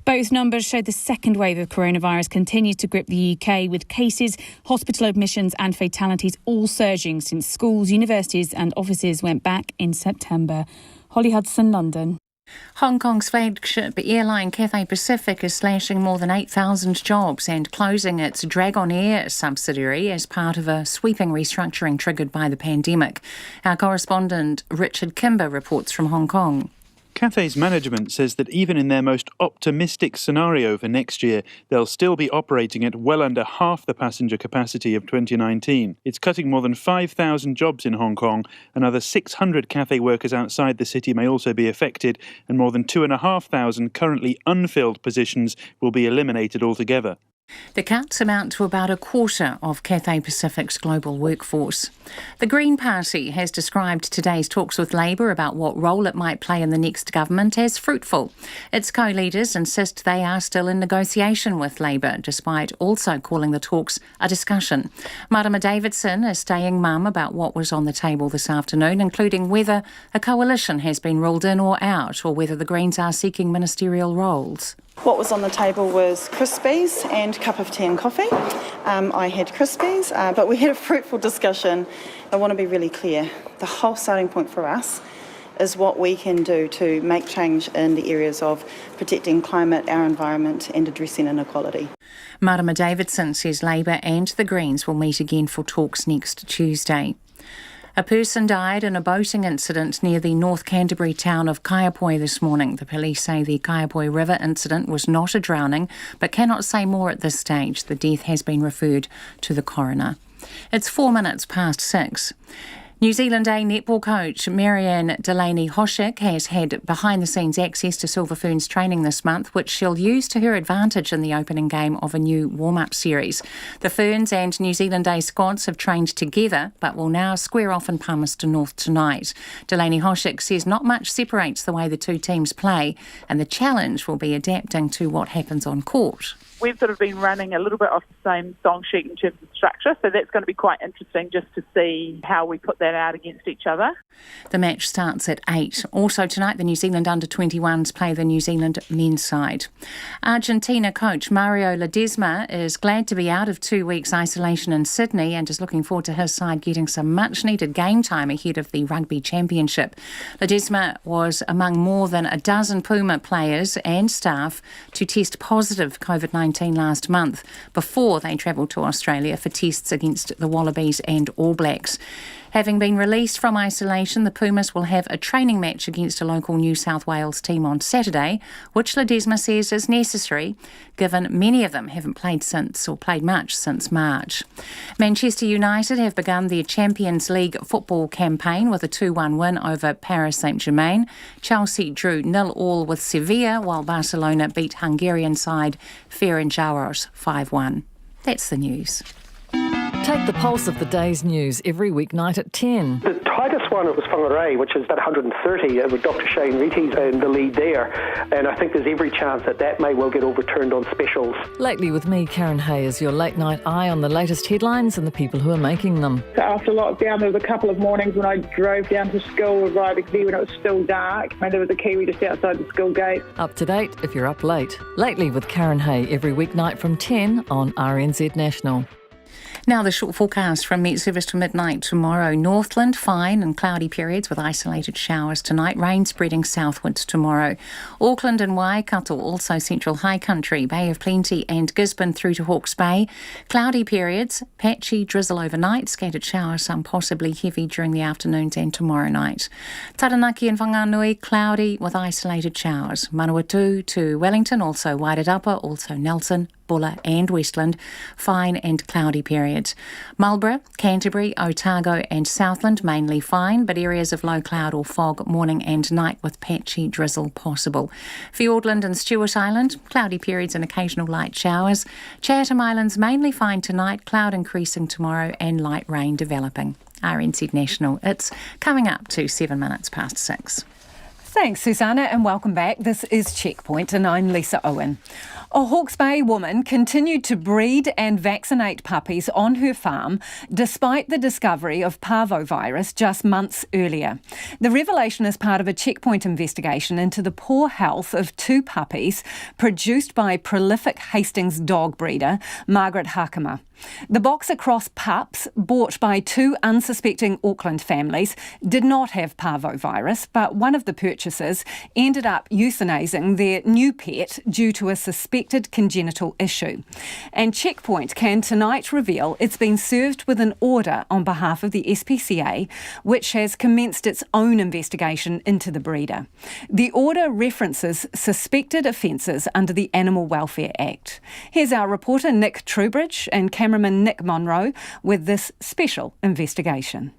Both numbers show the second wave of coronavirus continues to grip the UK, with cases, hospital admissions and fatalities all surging since schools, universities and offices went back in September. Holly Hudson, London. Hong Kong's flagship airline Cathay Pacific is slashing more than 8,000 jobs and closing its Dragon Air subsidiary as part of a sweeping restructuring triggered by the pandemic. Our correspondent Richard Kimber reports from Hong Kong. Cathay's management says that even in their most optimistic scenario for next year, they'll still be operating at well under half the passenger capacity of 2019. It's cutting more than 5,000 jobs in Hong Kong. Another 600 Cathay workers outside the city may also be affected, and more than 2,500 currently unfilled positions will be eliminated altogether. The cuts amount to about a quarter of Cathay Pacific's global workforce. The Green Party has described today's talks with Labour about what role it might play in the next government as fruitful. Its co-leaders insist they are still in negotiation with Labour, despite also calling the talks a discussion. Marama Davidson is staying mum about what was on the table this afternoon, including whether a coalition has been ruled in or out, or whether the Greens are seeking ministerial roles. What was on the table was Crispies and cup of tea and coffee. I had Crispies, but we had a fruitful discussion. I want to be really clear. The whole starting point for us is what we can do to make change in the areas of protecting climate, our environment and addressing inequality. Marama Davidson says Labour and the Greens will meet again for talks next Tuesday. A person died in a boating incident near the North Canterbury town of Kaiapoi this morning. The police say the Kaiapoi River incident was not a drowning, but cannot say more at this stage. The death has been referred to the coroner. It's 6:04. New Zealand A netball coach Marianne Delaney-Hoshek has had behind-the-scenes access to Silver Ferns training this month, which she'll use to her advantage in the opening game of a new warm-up series. The Ferns and New Zealand A squads have trained together, but will now square off in Palmerston North tonight. Delaney-Hoshek says not much separates the way the two teams play, and the challenge will be adapting to what happens on court. We've sort of been running a little bit off the same song sheet in terms of structure, so that's going to be quite interesting just to see how we put that out against each other. The match starts at 8. Also tonight, the New Zealand under-21s play the New Zealand men's side. Argentina coach Mario Ledesma is glad to be out of 2 weeks isolation in Sydney and is looking forward to his side getting some much-needed game time ahead of the Rugby Championship. Ledesma was among more than a dozen Puma players and staff to test positive COVID-19 last month before they travelled to Australia for tests against the Wallabies and All Blacks. Having been released from isolation, the Pumas will have a training match against a local New South Wales team on Saturday, which Ledesma says is necessary, given many of them haven't played much since March. Manchester United have begun their Champions League football campaign with a 2-1 win over Paris Saint-Germain. Chelsea drew 0-0 with Sevilla, while Barcelona beat Hungarian side Ferencváros 5-1. That's the news. Take the pulse of the day's news every weeknight at 10. The tightest one was Whangarei, which is at 130, with Dr. Shane Reety's in the lead there. And I think there's every chance that may well get overturned on specials. Lately with me, Karen Hay, is your late night eye on the latest headlines and the people who are making them. After lockdown, there was a couple of mornings when I drove down to school, arriving there when it was still dark, and there was a Kiwi just outside the school gate. Up to date if you're up late. Lately with Karen Hay, every weeknight from 10 on RNZ National. Now the short forecast from Met Service to midnight tomorrow. Northland, fine and cloudy periods with isolated showers tonight. Rain spreading southwards tomorrow. Auckland and Waikato, also central high country. Bay of Plenty and Gisborne through to Hawke's Bay. Cloudy periods, patchy drizzle overnight. Scattered showers, some possibly heavy during the afternoons and tomorrow night. Taranaki and Whanganui, cloudy with isolated showers. Manawatu to Wellington, also Wairarapa, also Nelson, Bulla and Westland, fine and cloudy periods. Marlborough, Canterbury, Otago and Southland mainly fine, but areas of low cloud or fog morning and night with patchy drizzle possible. Fiordland and Stewart Island, cloudy periods and occasional light showers. Chatham Islands mainly fine tonight, cloud increasing tomorrow and light rain developing. RNZ National, it's coming up to 6:07. Thanks, Susanna, and welcome back. This is Checkpoint, and I'm Lisa Owen. A Hawke's Bay woman continued to breed and vaccinate puppies on her farm despite the discovery of parvovirus just months earlier. The revelation is part of a Checkpoint investigation into the poor health of 2 puppies produced by prolific Hastings dog breeder Margaret Hakama. The Boxer Cross pups, bought by 2 unsuspecting Auckland families, did not have parvovirus, but one of the purchasers ended up euthanasing their new pet due to a suspected congenital issue. And Checkpoint can tonight reveal it's been served with an order on behalf of the SPCA, which has commenced its own investigation into the breeder. The order references suspected offences under the Animal Welfare Act. Here's our reporter Nick Trubridge and cameraman Nick Monroe with this special investigation.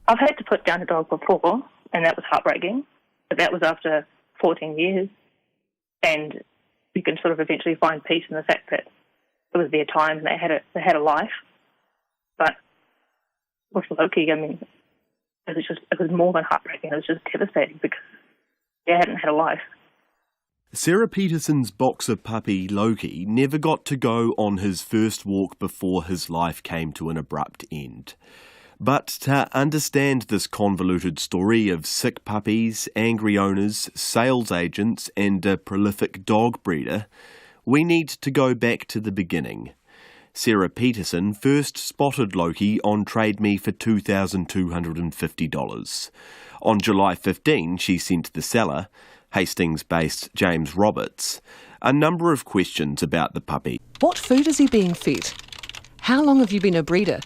I've had to put down a dog before, and that was heartbreaking. But that was after 14 years. And you can sort of eventually find peace in the fact that it was their time and they had a life. But with Loki, I mean, it was more than heartbreaking. It was just devastating because they hadn't had a life. Sarah Peterson's boxer puppy Loki never got to go on his first walk before his life came to an abrupt end. But to understand this convoluted story of sick puppies, angry owners, sales agents and a prolific dog breeder, we need to go back to the beginning. Sarah Peterson first spotted Loki on Trade Me for $2,250. On July 15, she sent the seller, Hastings-based James Roberts, a number of questions about the puppy. What food is he being fed? How long have you been a breeder?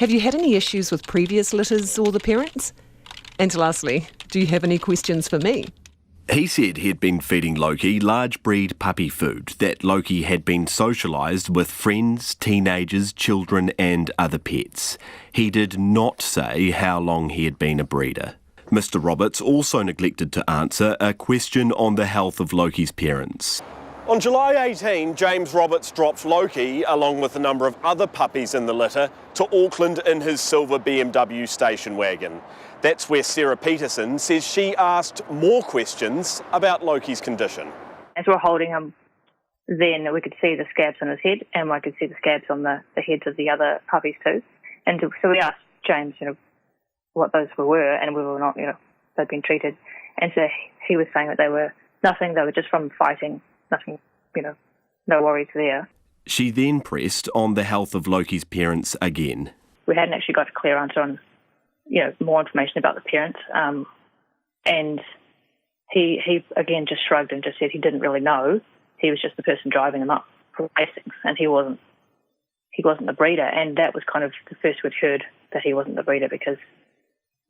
Have you had any issues with previous litters or the parents? And lastly, do you have any questions for me? He said he'd been feeding Loki large breed puppy food, that Loki had been socialised with friends, teenagers, children and other pets. He did not say how long he had been a breeder. Mr. Roberts also neglected to answer a question on the health of Loki's parents. On July 18, James Roberts dropped Loki, along with a number of other puppies in the litter, to Auckland in his silver BMW station wagon. That's where Sarah Peterson says she asked more questions about Loki's condition. As we were holding him, then we could see the scabs on his head, and I could see the scabs on the heads of the other puppies too. And so we asked James, what those were and whether or not, they'd been treated. And so he was saying that they were nothing, they were just from fighting, nothing, no worries there. She then pressed on the health of Loki's parents again. We hadn't actually got a clear answer on, more information about the parents. And he again just shrugged and just said he didn't really know. He was just the person driving them up for racing, and he wasn't the breeder. And that was kind of the first we'd heard that he wasn't the breeder, because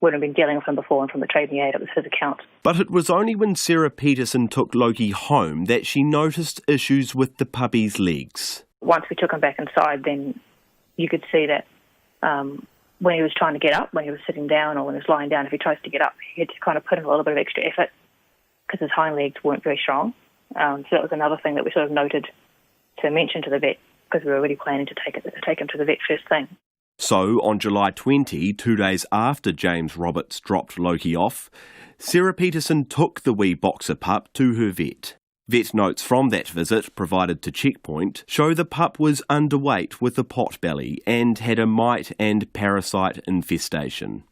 we'd have been dealing with him before, and from the trading he had, it was his account. But it was only when Sarah Peterson took Loki home that she noticed issues with the puppy's legs. Once we took him back inside, then you could see that when he was trying to get up, when he was sitting down or when he was lying down, if he tries to get up, he had to kind of put in a little bit of extra effort because his hind legs weren't very strong. So that was another thing that we sort of noted to mention to the vet, because we were already planning to take him to the vet first thing. So, on July 20, 2 days after James Roberts dropped Loki off, Sarah Peterson took the wee boxer pup to her vet. Vet notes from that visit, provided to Checkpoint, show the pup was underweight with a pot belly and had a mite and parasite infestation.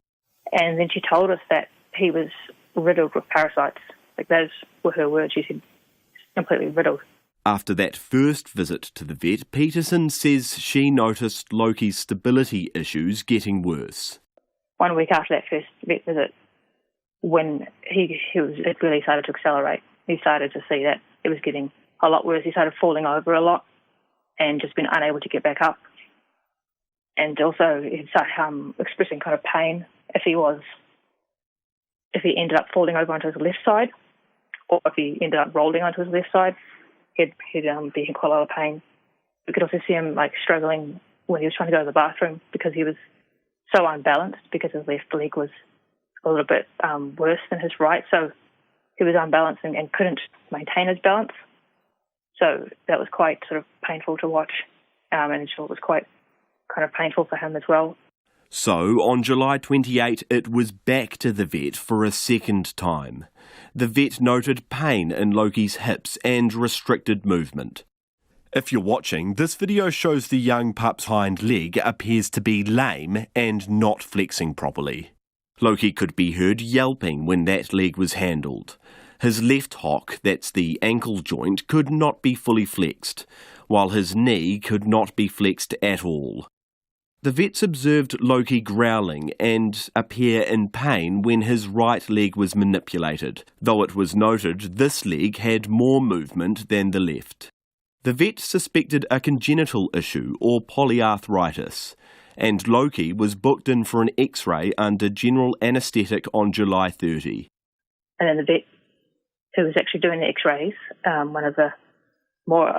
And then she told us that he was riddled with parasites. Like, those were her words. She said, completely riddled. After that first visit to the vet, Peterson says she noticed Loki's stability issues getting worse. 1 week after that first vet visit, when it really started to accelerate, he started to see that it was getting a lot worse. He started falling over a lot and just been unable to get back up. And also he'd start expressing kind of pain if he ended up falling over onto his left side, or if he ended up rolling onto his left side. He'd be in quite a lot of pain. We could also see him struggling when he was trying to go to the bathroom, because he was so unbalanced, because his left leg was a little bit worse than his right. So he was unbalanced and couldn't maintain his balance. So that was quite sort of painful to watch, and it was quite kind of painful for him as well. So, on July 28, it was back to the vet for a second time. The vet noted pain in Loki's hips and restricted movement. If you're watching, this video shows the young pup's hind leg appears to be lame and not flexing properly. Loki could be heard yelping when that leg was handled. His left hock, that's the ankle joint, could not be fully flexed, while his knee could not be flexed at all. The vets observed Loki growling and appear in pain when his right leg was manipulated, though it was noted this leg had more movement than the left. The vet suspected a congenital issue or polyarthritis, and Loki was booked in for an X-ray under general anaesthetic on July 30. And then the vet who was actually doing the X-rays, one of the more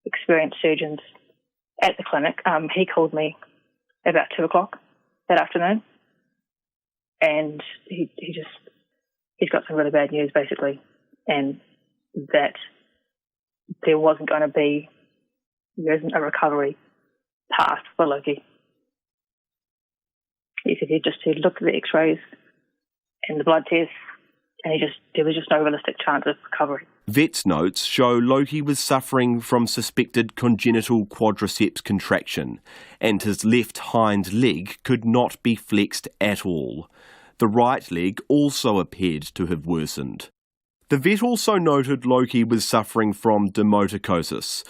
experienced surgeons at the clinic, he called me about 2 o'clock that afternoon, and he's got some really bad news basically, and that there isn't a recovery path for Loki. He said he'd looked at the X-rays and the blood tests, and there was just no realistic chance of recovery. Vet's notes show Loki was suffering from suspected congenital quadriceps contraction, and his left hind leg could not be flexed at all. The right leg also appeared to have worsened. The vet also noted Loki was suffering from dermatocosis,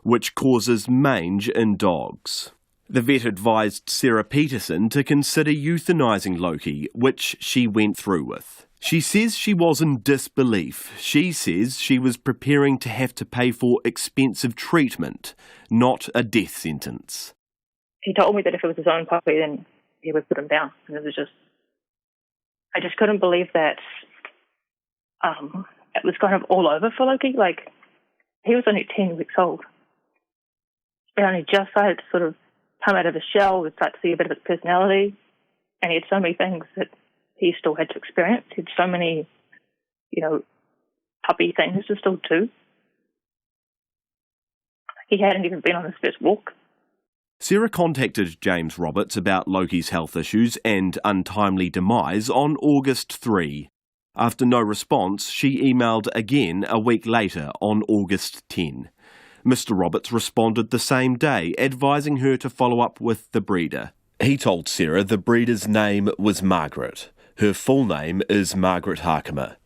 which causes mange in dogs. The vet advised Sarah Peterson to consider euthanising Loki, which she went through with. She says she was in disbelief. She says she was preparing to have to pay for expensive treatment, not a death sentence. he told me that if it was his own puppy, then he would put him down. And it was just, I just couldn't believe that it was kind of all over for Loki. Like, he was only 10 weeks old. He only just started to sort of come out of his shell, we start to see a bit of his personality, and he had so many things that he still had to experience. He had so many, puppy things to still do. He hadn't even been on his first walk. Sarah contacted James Roberts about Loki's health issues and untimely demise on August 3. After no response, she emailed again a week later on August 10. Mr. Roberts responded the same day, advising her to follow up with the breeder. He told Sarah the breeder's name was Margaret. Her full name is Margaret Harkimer.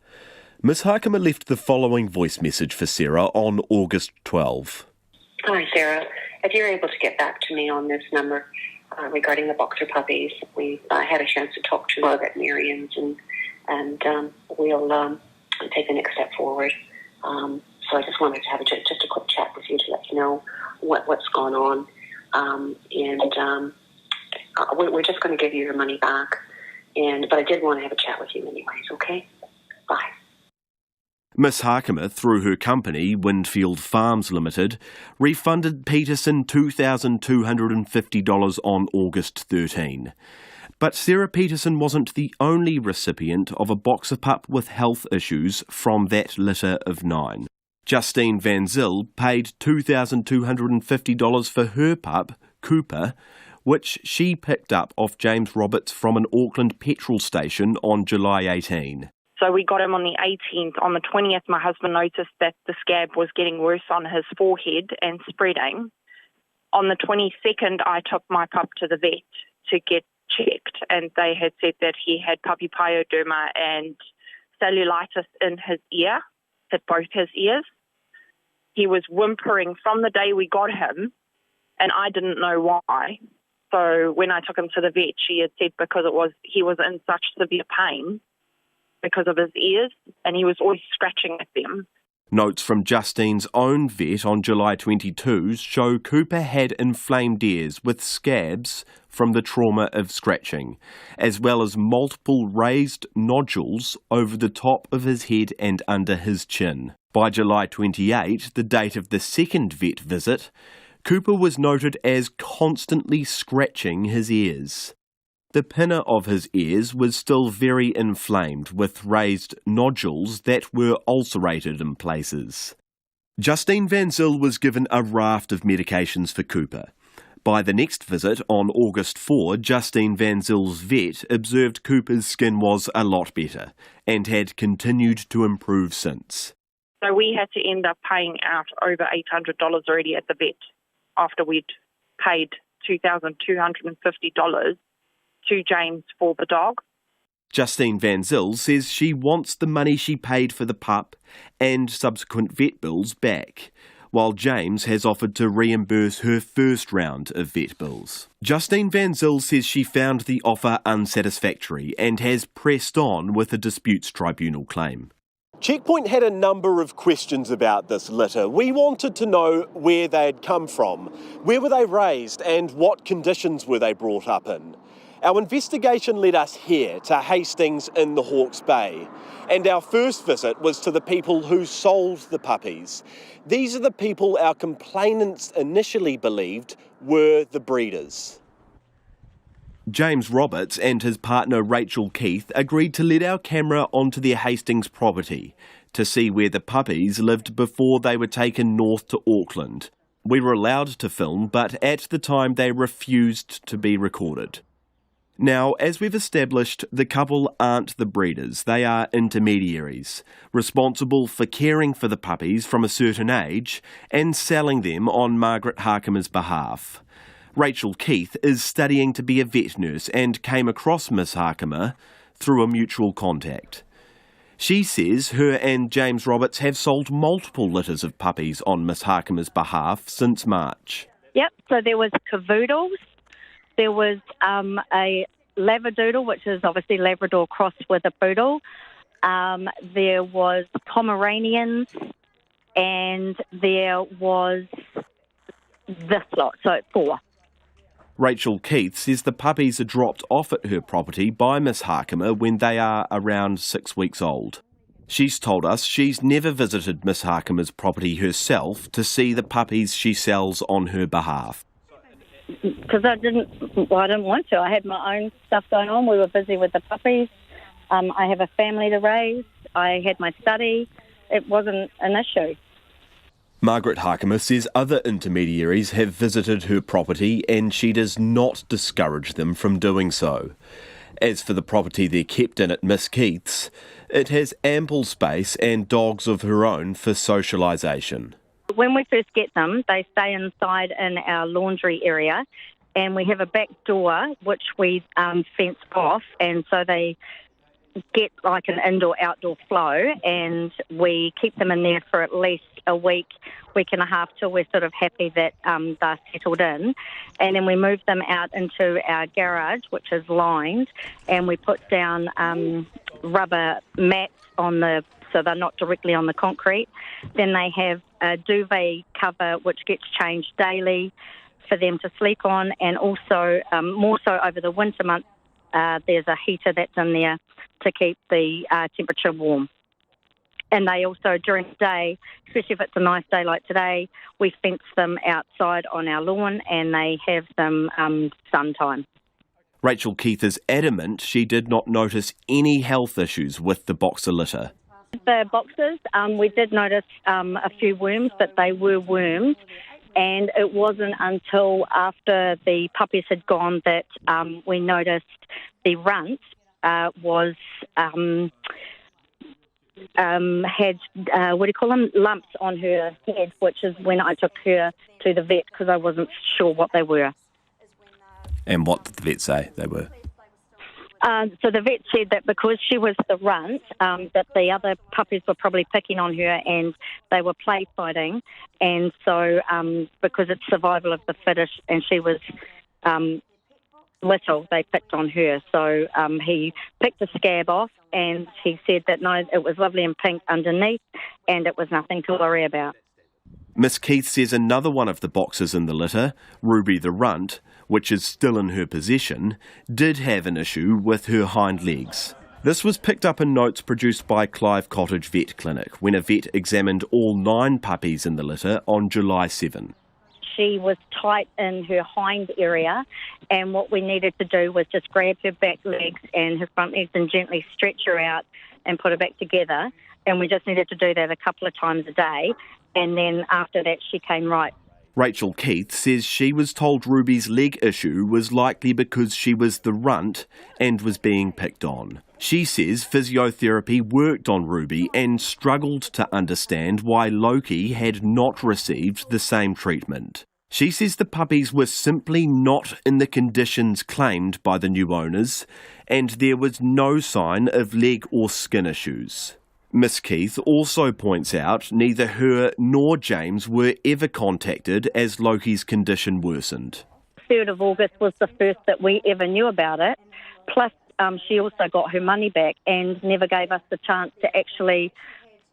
Miss Harkimer left the following voice message for Sarah on August 12. Hi, Sarah. If you're able to get back to me on this number regarding the boxer puppies, I had a chance to talk to our veterinarians, and we'll take the next step forward. So I just wanted to have just a quick chat with you to let you know what's gone on. We're just going to give you your money back. But I did want to have a chat with you anyways, okay? Bye. Miss Harkimer, through her company, Windfield Farms Limited, refunded Peterson $2,250 on August 13. But Sarah Peterson wasn't the only recipient of a boxer pup with health issues from that litter of 9. Justine Van Zyl paid $2,250 for her pup, Cooper, which she picked up off James Roberts from an Auckland petrol station on July 18. So we got him on the 18th. On the 20th, my husband noticed that the scab was getting worse on his forehead and spreading. On the 22nd, I took my pup to the vet to get checked, and they had said that he had puppy pyoderma and cellulitis in his ear, at both his ears. He was whimpering from the day we got him, and I didn't know why. So when I took him to the vet, she had said because he was in such severe pain because of his ears, and he was always scratching at them. Notes from Justine's own vet on July 22 show Cooper had inflamed ears with scabs from the trauma of scratching, as well as multiple raised nodules over the top of his head and under his chin. By July 28, the date of the second vet visit, Cooper was noted as constantly scratching his ears. The pinna of his ears was still very inflamed, with raised nodules that were ulcerated in places. Justine Van Zyl was given a raft of medications for Cooper. By the next visit, on August 4, Justine Van Zyl's vet observed Cooper's skin was a lot better and had continued to improve since. So we had to end up paying out over $800 already at the vet after we'd paid $2,250 to James for the dog. Justine Van Zyl says she wants the money she paid for the pup and subsequent vet bills back, while James has offered to reimburse her first round of vet bills. Justine Van Zyl says she found the offer unsatisfactory and has pressed on with a disputes tribunal claim. Checkpoint had a number of questions about this litter. We wanted to know where they'd come from, where were they raised, and what conditions were they brought up in. Our investigation led us here to Hastings in the Hawke's Bay, and our first visit was to the people who sold the puppies. These are the people our complainants initially believed were the breeders. James Roberts and his partner Rachel Keith agreed to let our camera onto their Hastings property to see where the puppies lived before they were taken north to Auckland. We were allowed to film, but at the time they refused to be recorded. Now, as we've established, the couple aren't the breeders, they are intermediaries, responsible for caring for the puppies from a certain age and selling them on Margaret Harkimer's behalf. Rachel Keith is studying to be a vet nurse and came across Miss Harkimer through a mutual contact. She says her and James Roberts have sold multiple litters of puppies on Miss Harkimer's behalf since March. Yep, so there was cavoodles, there was a labradoodle, which is obviously Labrador crossed with a poodle, there was Pomeranians, and there was this lot, so 4. Rachel Keith says the puppies are dropped off at her property by Miss Harkimer when they are around 6 weeks old. She's told us she's never visited Miss Harkimer's property herself to see the puppies she sells on her behalf. Because I didn't want to. I had my own stuff going on. We were busy with the puppies. I have a family to raise. I had my study. It wasn't an issue. Margaret Harkimer says other intermediaries have visited her property and she does not discourage them from doing so. As for the property they're kept in at Miss Keith's, it has ample space and dogs of her own for socialisation. When we first get them, they stay inside in our laundry area, and we have a back door which we fence off, and so they get like an indoor-outdoor flow, and we keep them in there for at least a week and a half till we're sort of happy that they're settled in. And then we move them out into our garage, which is lined, and we put down rubber mats so they're not directly on the concrete. Then they have a duvet cover which gets changed daily for them to sleep on, and also more so over the winter months there's a heater that's in there to keep the temperature warm. And they also, during the day, especially if it's a nice day like today, we fence them outside on our lawn and they have some sun time. Rachel Keith is adamant she did not notice any health issues with the boxer litter. The boxers, we did notice a few worms, but they were worms. And it wasn't until after the puppies had gone that we noticed the runt was had lumps on her head, which is when I took her to the vet because I wasn't sure what they were. And what did the vet say they were? So the vet said that because she was the runt, that the other puppies were probably picking on her and they were play fighting. And so because it's survival of the fittest and she was little, they picked on her. So he picked the scab off and he said that no, it was lovely and pink underneath and it was nothing to worry about. Miss Keith says another one of the boxers in the litter, Ruby the runt, which is still in her possession, did have an issue with her hind legs. This was picked up in notes produced by Clive Cottage Vet Clinic when a vet examined all 9 puppies in the litter on July 7. She was tight in her hind area, and what we needed to do was just grab her back legs and her front legs and gently stretch her out and put her back together. And we just needed to do that a couple of times a day, and then after that she came right. Rachel Keith says she was told Ruby's leg issue was likely because she was the runt and was being picked on. She says physiotherapy worked on Ruby and struggled to understand why Loki had not received the same treatment. She says the puppies were simply not in the conditions claimed by the new owners, and there was no sign of leg or skin issues. Miss Keith also points out neither her nor James were ever contacted as Loki's condition worsened. 3rd of August was the first that we ever knew about it, plus she also got her money back and never gave us the chance to actually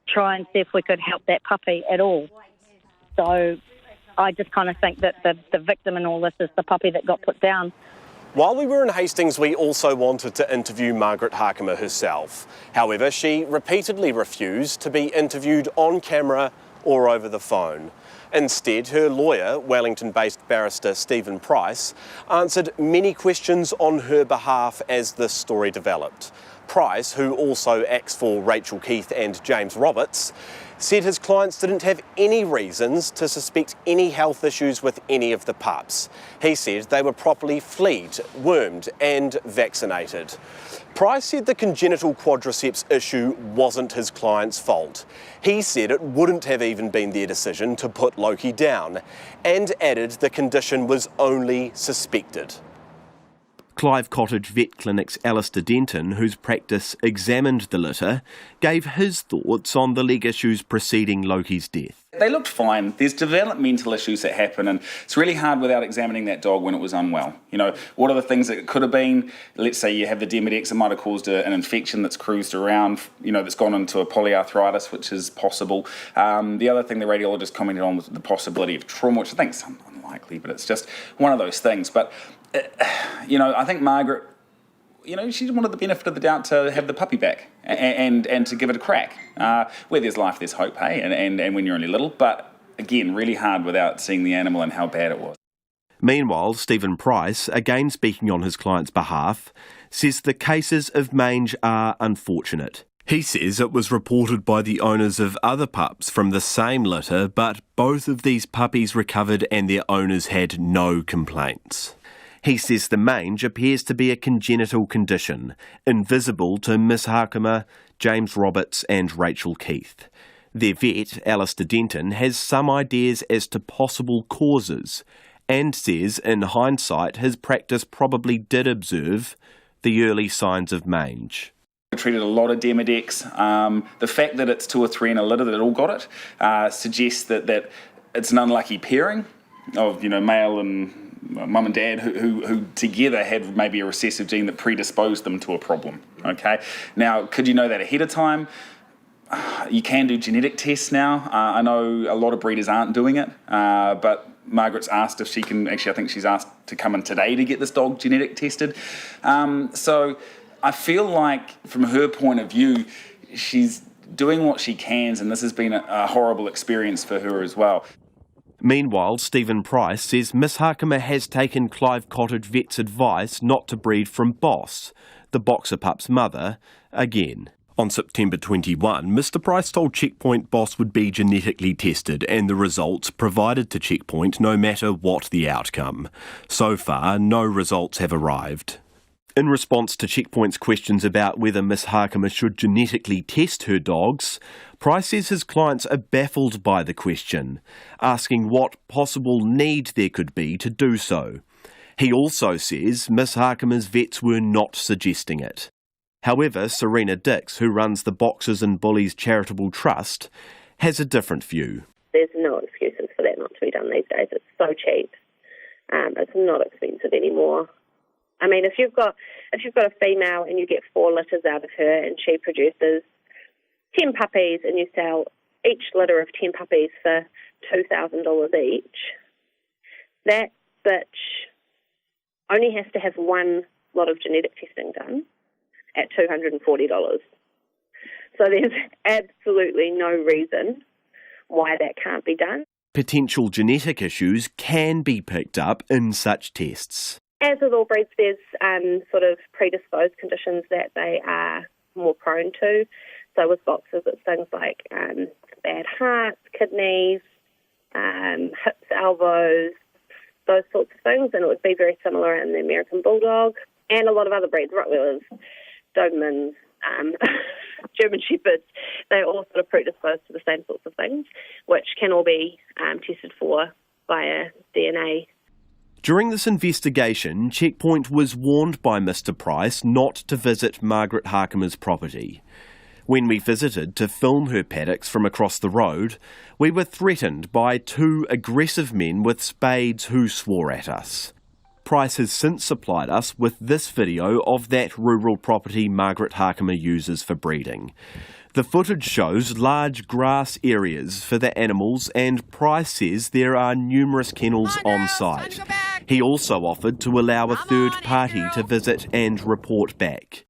try and see if we could help that puppy at all. So I just kind of think that the victim in all this is the puppy that got put down. While we were in Hastings, we also wanted to interview Margaret Harkimer herself. However, she repeatedly refused to be interviewed on camera or over the phone. Instead, her lawyer, Wellington-based barrister Stephen Price, answered many questions on her behalf as this story developed. Price, who also acts for Rachel Keith and James Roberts, said his clients didn't have any reasons to suspect any health issues with any of the pups. He said they were properly fleed, wormed and vaccinated. Price said the congenital quadriceps issue wasn't his client's fault. He said it wouldn't have even been their decision to put Loki down, and added the condition was only suspected. Clive Cottage Vet Clinic's Alistair Denton, whose practice examined the litter, gave his thoughts on the leg issues preceding Loki's death. They looked fine. There's developmental issues that happen, and it's really hard without examining that dog when it was unwell. You know, what are the things that it could have been? Let's say you have the Demodex, it might have caused an infection that's cruised around, you know, that's gone into a polyarthritis, which is possible. The other thing the radiologist commented on was the possibility of trauma, which I think is unlikely, but it's just one of those things. But, you know, I think Margaret, you know, she wanted the benefit of the doubt to have the puppy back and to give it a crack. Where there's life, there's hope, hey, and when you're only little. But again, really hard without seeing the animal and how bad it was. Meanwhile, Stephen Price, again speaking on his client's behalf, says the cases of mange are unfortunate. He says it was reported by the owners of other pups from the same litter, but both of these puppies recovered and their owners had no complaints. He says the mange appears to be a congenital condition, invisible to Miss Harkimer, James Roberts and Rachel Keith. Their vet, Alistair Denton, has some ideas as to possible causes and says, in hindsight, his practice probably did observe the early signs of mange. We treated a lot of Demodex. The fact that it's 2 or 3 in a litter that all got it suggests that it's an unlucky pairing of, you know, male and mum and dad who together had maybe a recessive gene that predisposed them to a problem, okay? Now, could you know that ahead of time? You can do genetic tests now. I know a lot of breeders aren't doing it, but Margaret's asked if she can, actually I think she's asked to come in today to get this dog genetic tested. So I feel like from her point of view, she's doing what she can, and this has been a horrible experience for her as well. Meanwhile, Stephen Price says Miss Harkimer has taken Clive Cottage vet's advice not to breed from Boss, the boxer pup's mother, again. On September 21, Mr Price told Checkpoint Boss would be genetically tested and the results provided to Checkpoint no matter what the outcome. So far, no results have arrived. In response to Checkpoint's questions about whether Miss Harkimer should genetically test her dogs, Price says his clients are baffled by the question, asking what possible need there could be to do so. He also says Miss Harkimer's vets were not suggesting it. However, Serena Dix, who runs the Boxers and Bullies Charitable Trust, has a different view. There's no excuses for that not to be done these days. It's so cheap. It's not expensive anymore. I mean, if you've got a female and you get 4 litters out of her and she produces 10 puppies and you sell each litter of 10 puppies for $2,000 each, that bitch only has to have 1 lot of genetic testing done at $240. So there's absolutely no reason why that can't be done. Potential genetic issues can be picked up in such tests. As with all breeds, there's sort of predisposed conditions that they are more prone to. So with boxers, it's things like bad hearts, kidneys, hips, elbows, those sorts of things. And it would be very similar in the American Bulldog and a lot of other breeds, Rottweilers, Dobermans, German Shepherds. They're all sort of predisposed to the same sorts of things, which can all be tested for via DNA. During this investigation, Checkpoint was warned by Mr Price not to visit Margaret Harkimer's property. When we visited to film her paddocks from across the road, we were threatened by 2 aggressive men with spades who swore at us. Price has since supplied us with this video of that rural property Margaret Harkimer uses for breeding. The footage shows large grass areas for the animals, and Price says there are numerous kennels on site. He also offered to allow a third party to visit and report back.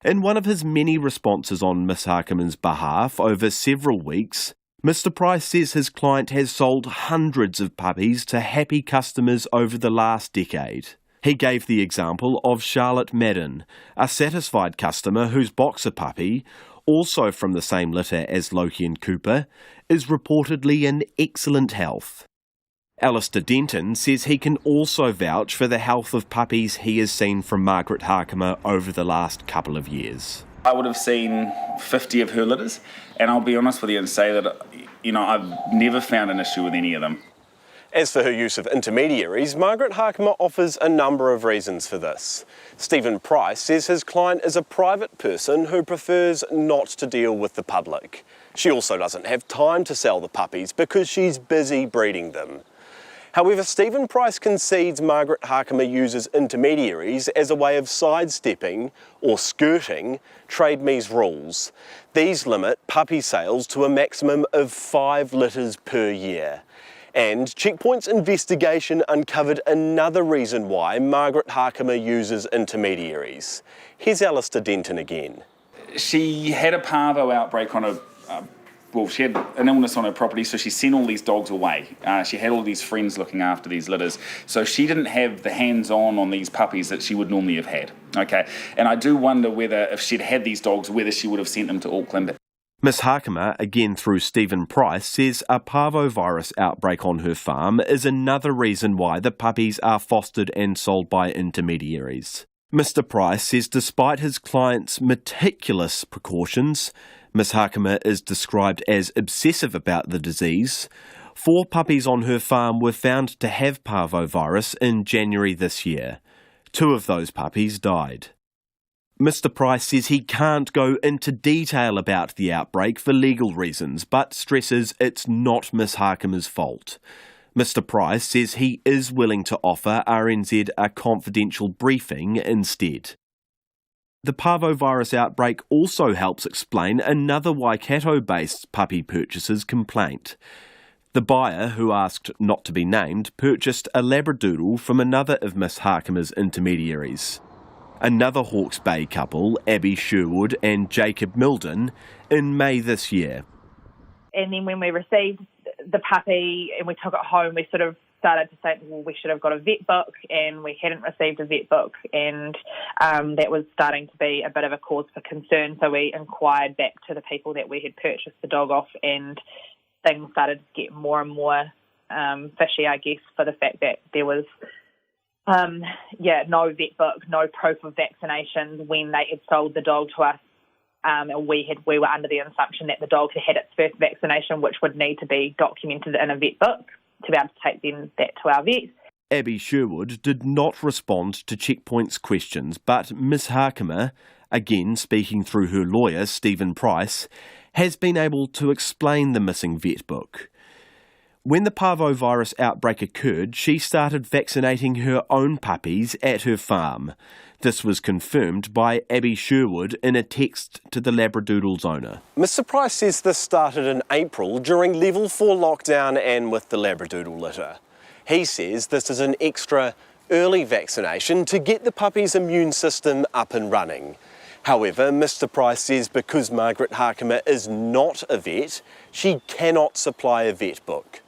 In one of his many responses on Miss Harkimer's behalf over several weeks, Mr Price says his client has sold hundreds of puppies to happy customers over the last decade. He gave the example of Charlotte Madden, a satisfied customer whose boxer puppy, also from the same litter as Loki and Cooper, is reportedly in excellent health. Alistair Denton says he can also vouch for the health of puppies he has seen from Margaret Harkimer over the last couple of years. I would have seen 50 of her litters, and I'll be honest with you and say that, you know, I've never found an issue with any of them. As for her use of intermediaries, Margaret Harkimer offers a number of reasons for this. Stephen Price says his client is a private person who prefers not to deal with the public. She also doesn't have time to sell the puppies because she's busy breeding them. However, Stephen Price concedes Margaret Harkimer uses intermediaries as a way of sidestepping or skirting Trade Me's rules. These limit puppy sales to a maximum of 5 litters per year. And Checkpoint's investigation uncovered another reason why Margaret Harkimer uses intermediaries. Here's Alistair Denton again. She had a parvo outbreak on she had an illness on her property, so she sent all these dogs away. She had all these friends looking after these litters, so she didn't have the hands-on these puppies that she would normally have had. Okay, and I do wonder whether, if she'd had these dogs, whether she would have sent them to Auckland. Ms Harkimer, again through Stephen Price, says a parvovirus outbreak on her farm is another reason why the puppies are fostered and sold by intermediaries. Mr Price says despite his client's meticulous precautions, Ms Harkimer is described as obsessive about the disease. 4 puppies on her farm were found to have parvovirus in January this year. 2 of those puppies died. Mr Price says he can't go into detail about the outbreak for legal reasons, but stresses it's not Ms Harkimer's fault. Mr Price says he is willing to offer RNZ a confidential briefing instead. The parvovirus outbreak also helps explain another Waikato-based puppy purchaser's complaint. The buyer, who asked not to be named, purchased a Labradoodle from another of Ms Harkimer's intermediaries. Another Hawke's Bay couple, Abby Sherwood and Jacob Milden, in May this year. And then when we received the puppy and we took it home, we sort of started to think, well, we should have got a vet book, and we hadn't received a vet book, and that was starting to be a bit of a cause for concern. So we inquired back to the people that we had purchased the dog off, and things started to get more and more fishy, I guess, for the fact that there was no vet book, no proof of vaccinations when they had sold the dog to us. And we were under the assumption that the dog had its first vaccination, which would need to be documented in a vet book to be able to take that to our vet. Abby Sherwood did not respond to Checkpoint's questions, but Ms Harkimer, again speaking through her lawyer, Stephen Price, has been able to explain the missing vet book. When the parvovirus outbreak occurred, she started vaccinating her own puppies at her farm. This was confirmed by Abby Sherwood in a text to the Labradoodle's owner. Mr Price says this started in April during level 4 lockdown and with the Labradoodle litter. He says this is an extra early vaccination to get the puppy's immune system up and running. However, Mr Price says because Margaret Harkimer is not a vet, she cannot supply a vet book.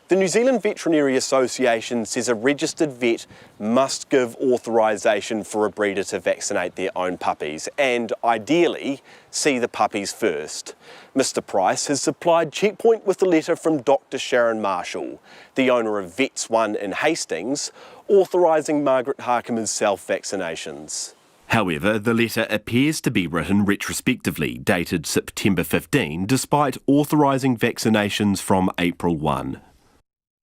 The New Zealand Veterinary Association says a registered vet must give authorisation for a breeder to vaccinate their own puppies and, ideally, see the puppies first. Mr Price has supplied Checkpoint with a letter from Dr Sharon Marshall, the owner of Vets One in Hastings, authorising Margaret Harkimer's self-vaccinations. However, the letter appears to be written retrospectively, dated September 15, despite authorising vaccinations from April 1.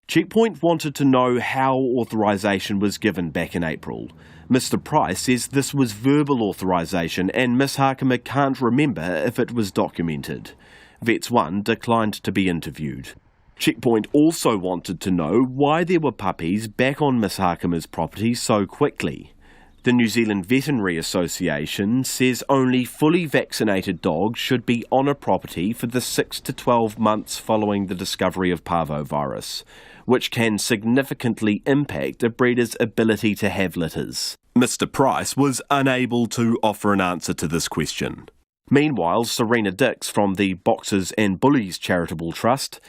Checkpoint wanted to know how authorisation was given back in April. Mr Price says this was verbal authorisation and Ms Harkimer can't remember if it was documented. Vets One declined to be interviewed. Checkpoint also wanted to know why there were puppies back on Ms Harkimer's property so quickly. The New Zealand Veterinary Association says only fully vaccinated dogs should be on a property for the 6 to 12 months following the discovery of parvovirus, which can significantly impact a breeder's ability to have litters. Mr Price was unable to offer an answer to this question. Meanwhile, Serena Dix from the Boxers and Bullies Charitable Trust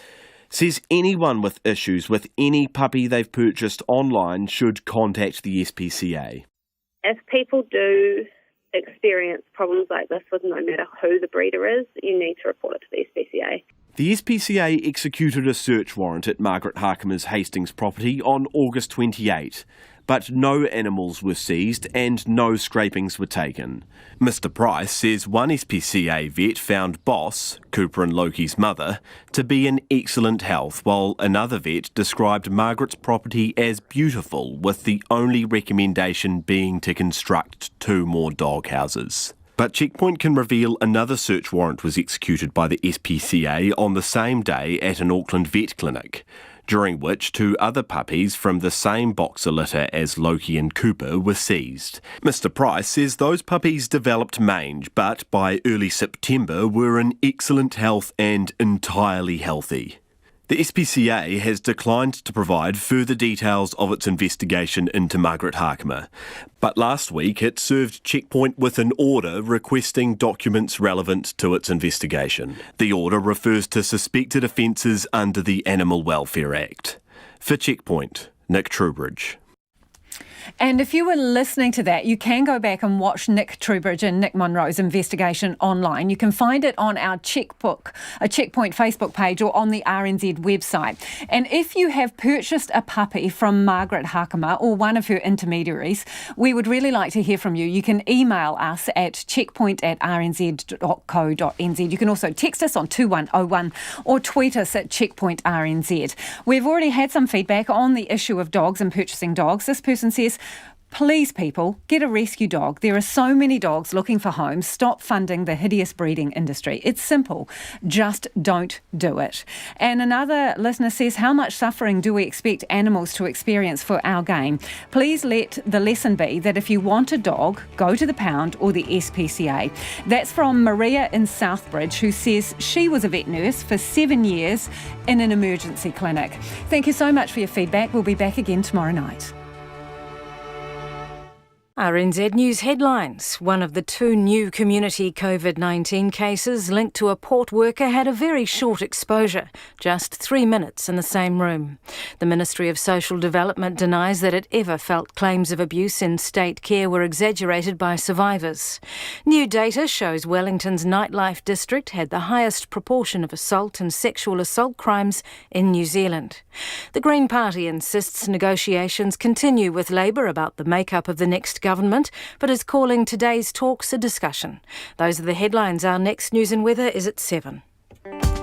says anyone with issues with any puppy they've purchased online should contact the SPCA. If people do experience problems like this with no matter who the breeder is, you need to report it to the SPCA. The SPCA executed a search warrant at Margaret Harkimer's Hastings property on August 28, but no animals were seized and no scrapings were taken. Mr Price says one SPCA vet found Boss, Cooper and Loki's mother, to be in excellent health, while another vet described Margaret's property as beautiful, with the only recommendation being to construct 2 more dog houses. But Checkpoint can reveal another search warrant was executed by the SPCA on the same day at an Auckland vet clinic, during which 2 other puppies from the same boxer litter as Loki and Cooper were seized. Mr Price says those puppies developed mange, but by early September were in excellent health and entirely healthy. The SPCA has declined to provide further details of its investigation into Margaret Harkema, but last week it served Checkpoint with an order requesting documents relevant to its investigation. The order refers to suspected offences under the Animal Welfare Act. For Checkpoint, Nick Trubridge. And if you were listening to that, you can go back and watch Nick Trubridge and Nick Monroe's investigation online. You can find it on our Checkpoint Facebook page or on the RNZ website. And if you have purchased a puppy from Margaret Harkema or one of her intermediaries, we would really like to hear from you. You can email us at checkpoint@rnz.co.nz. You can also text us on 2101 or tweet us at checkpointrnz. We've already had some feedback on the issue of dogs and purchasing dogs. This person says, please, people, get a rescue dog. There are so many dogs looking for homes. Stop funding the hideous breeding industry. It's simple. Just don't do it. And another listener says, how much suffering do we expect animals to experience for our gain? Please let the lesson be that if you want a dog, go to the pound or the SPCA. That's from Maria in Southbridge, who says she was a vet nurse for 7 years in an emergency clinic. Thank you so much for your feedback. We'll be back again tomorrow night. RNZ News headlines. One of the 2 new community COVID-19 cases linked to a port worker had a very short exposure, just 3 minutes in the same room. The Ministry of Social Development denies that it ever felt claims of abuse in state care were exaggerated by survivors. New data shows Wellington's nightlife district had the highest proportion of assault and sexual assault crimes in New Zealand. The Green Party insists negotiations continue with Labour about the makeup of the next government, but is calling today's talks a discussion. Those are the headlines. Our next news and weather is at 7.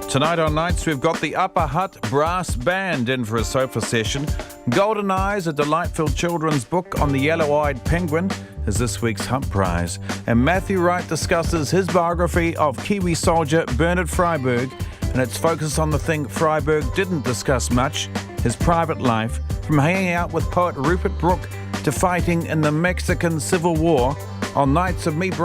Tonight on Nights, we've got the Upper Hut Brass Band in for a sofa session. Golden Eyes, a delightful children's book on the yellow-eyed penguin, is this week's Hunt Prize. And Matthew Wright discusses his biography of Kiwi soldier Bernard Freyberg, and its focus on the thing Freyberg didn't discuss much, his private life, from hanging out with poet Rupert Brooke to fighting in the Mexican Civil War. On Nights of Me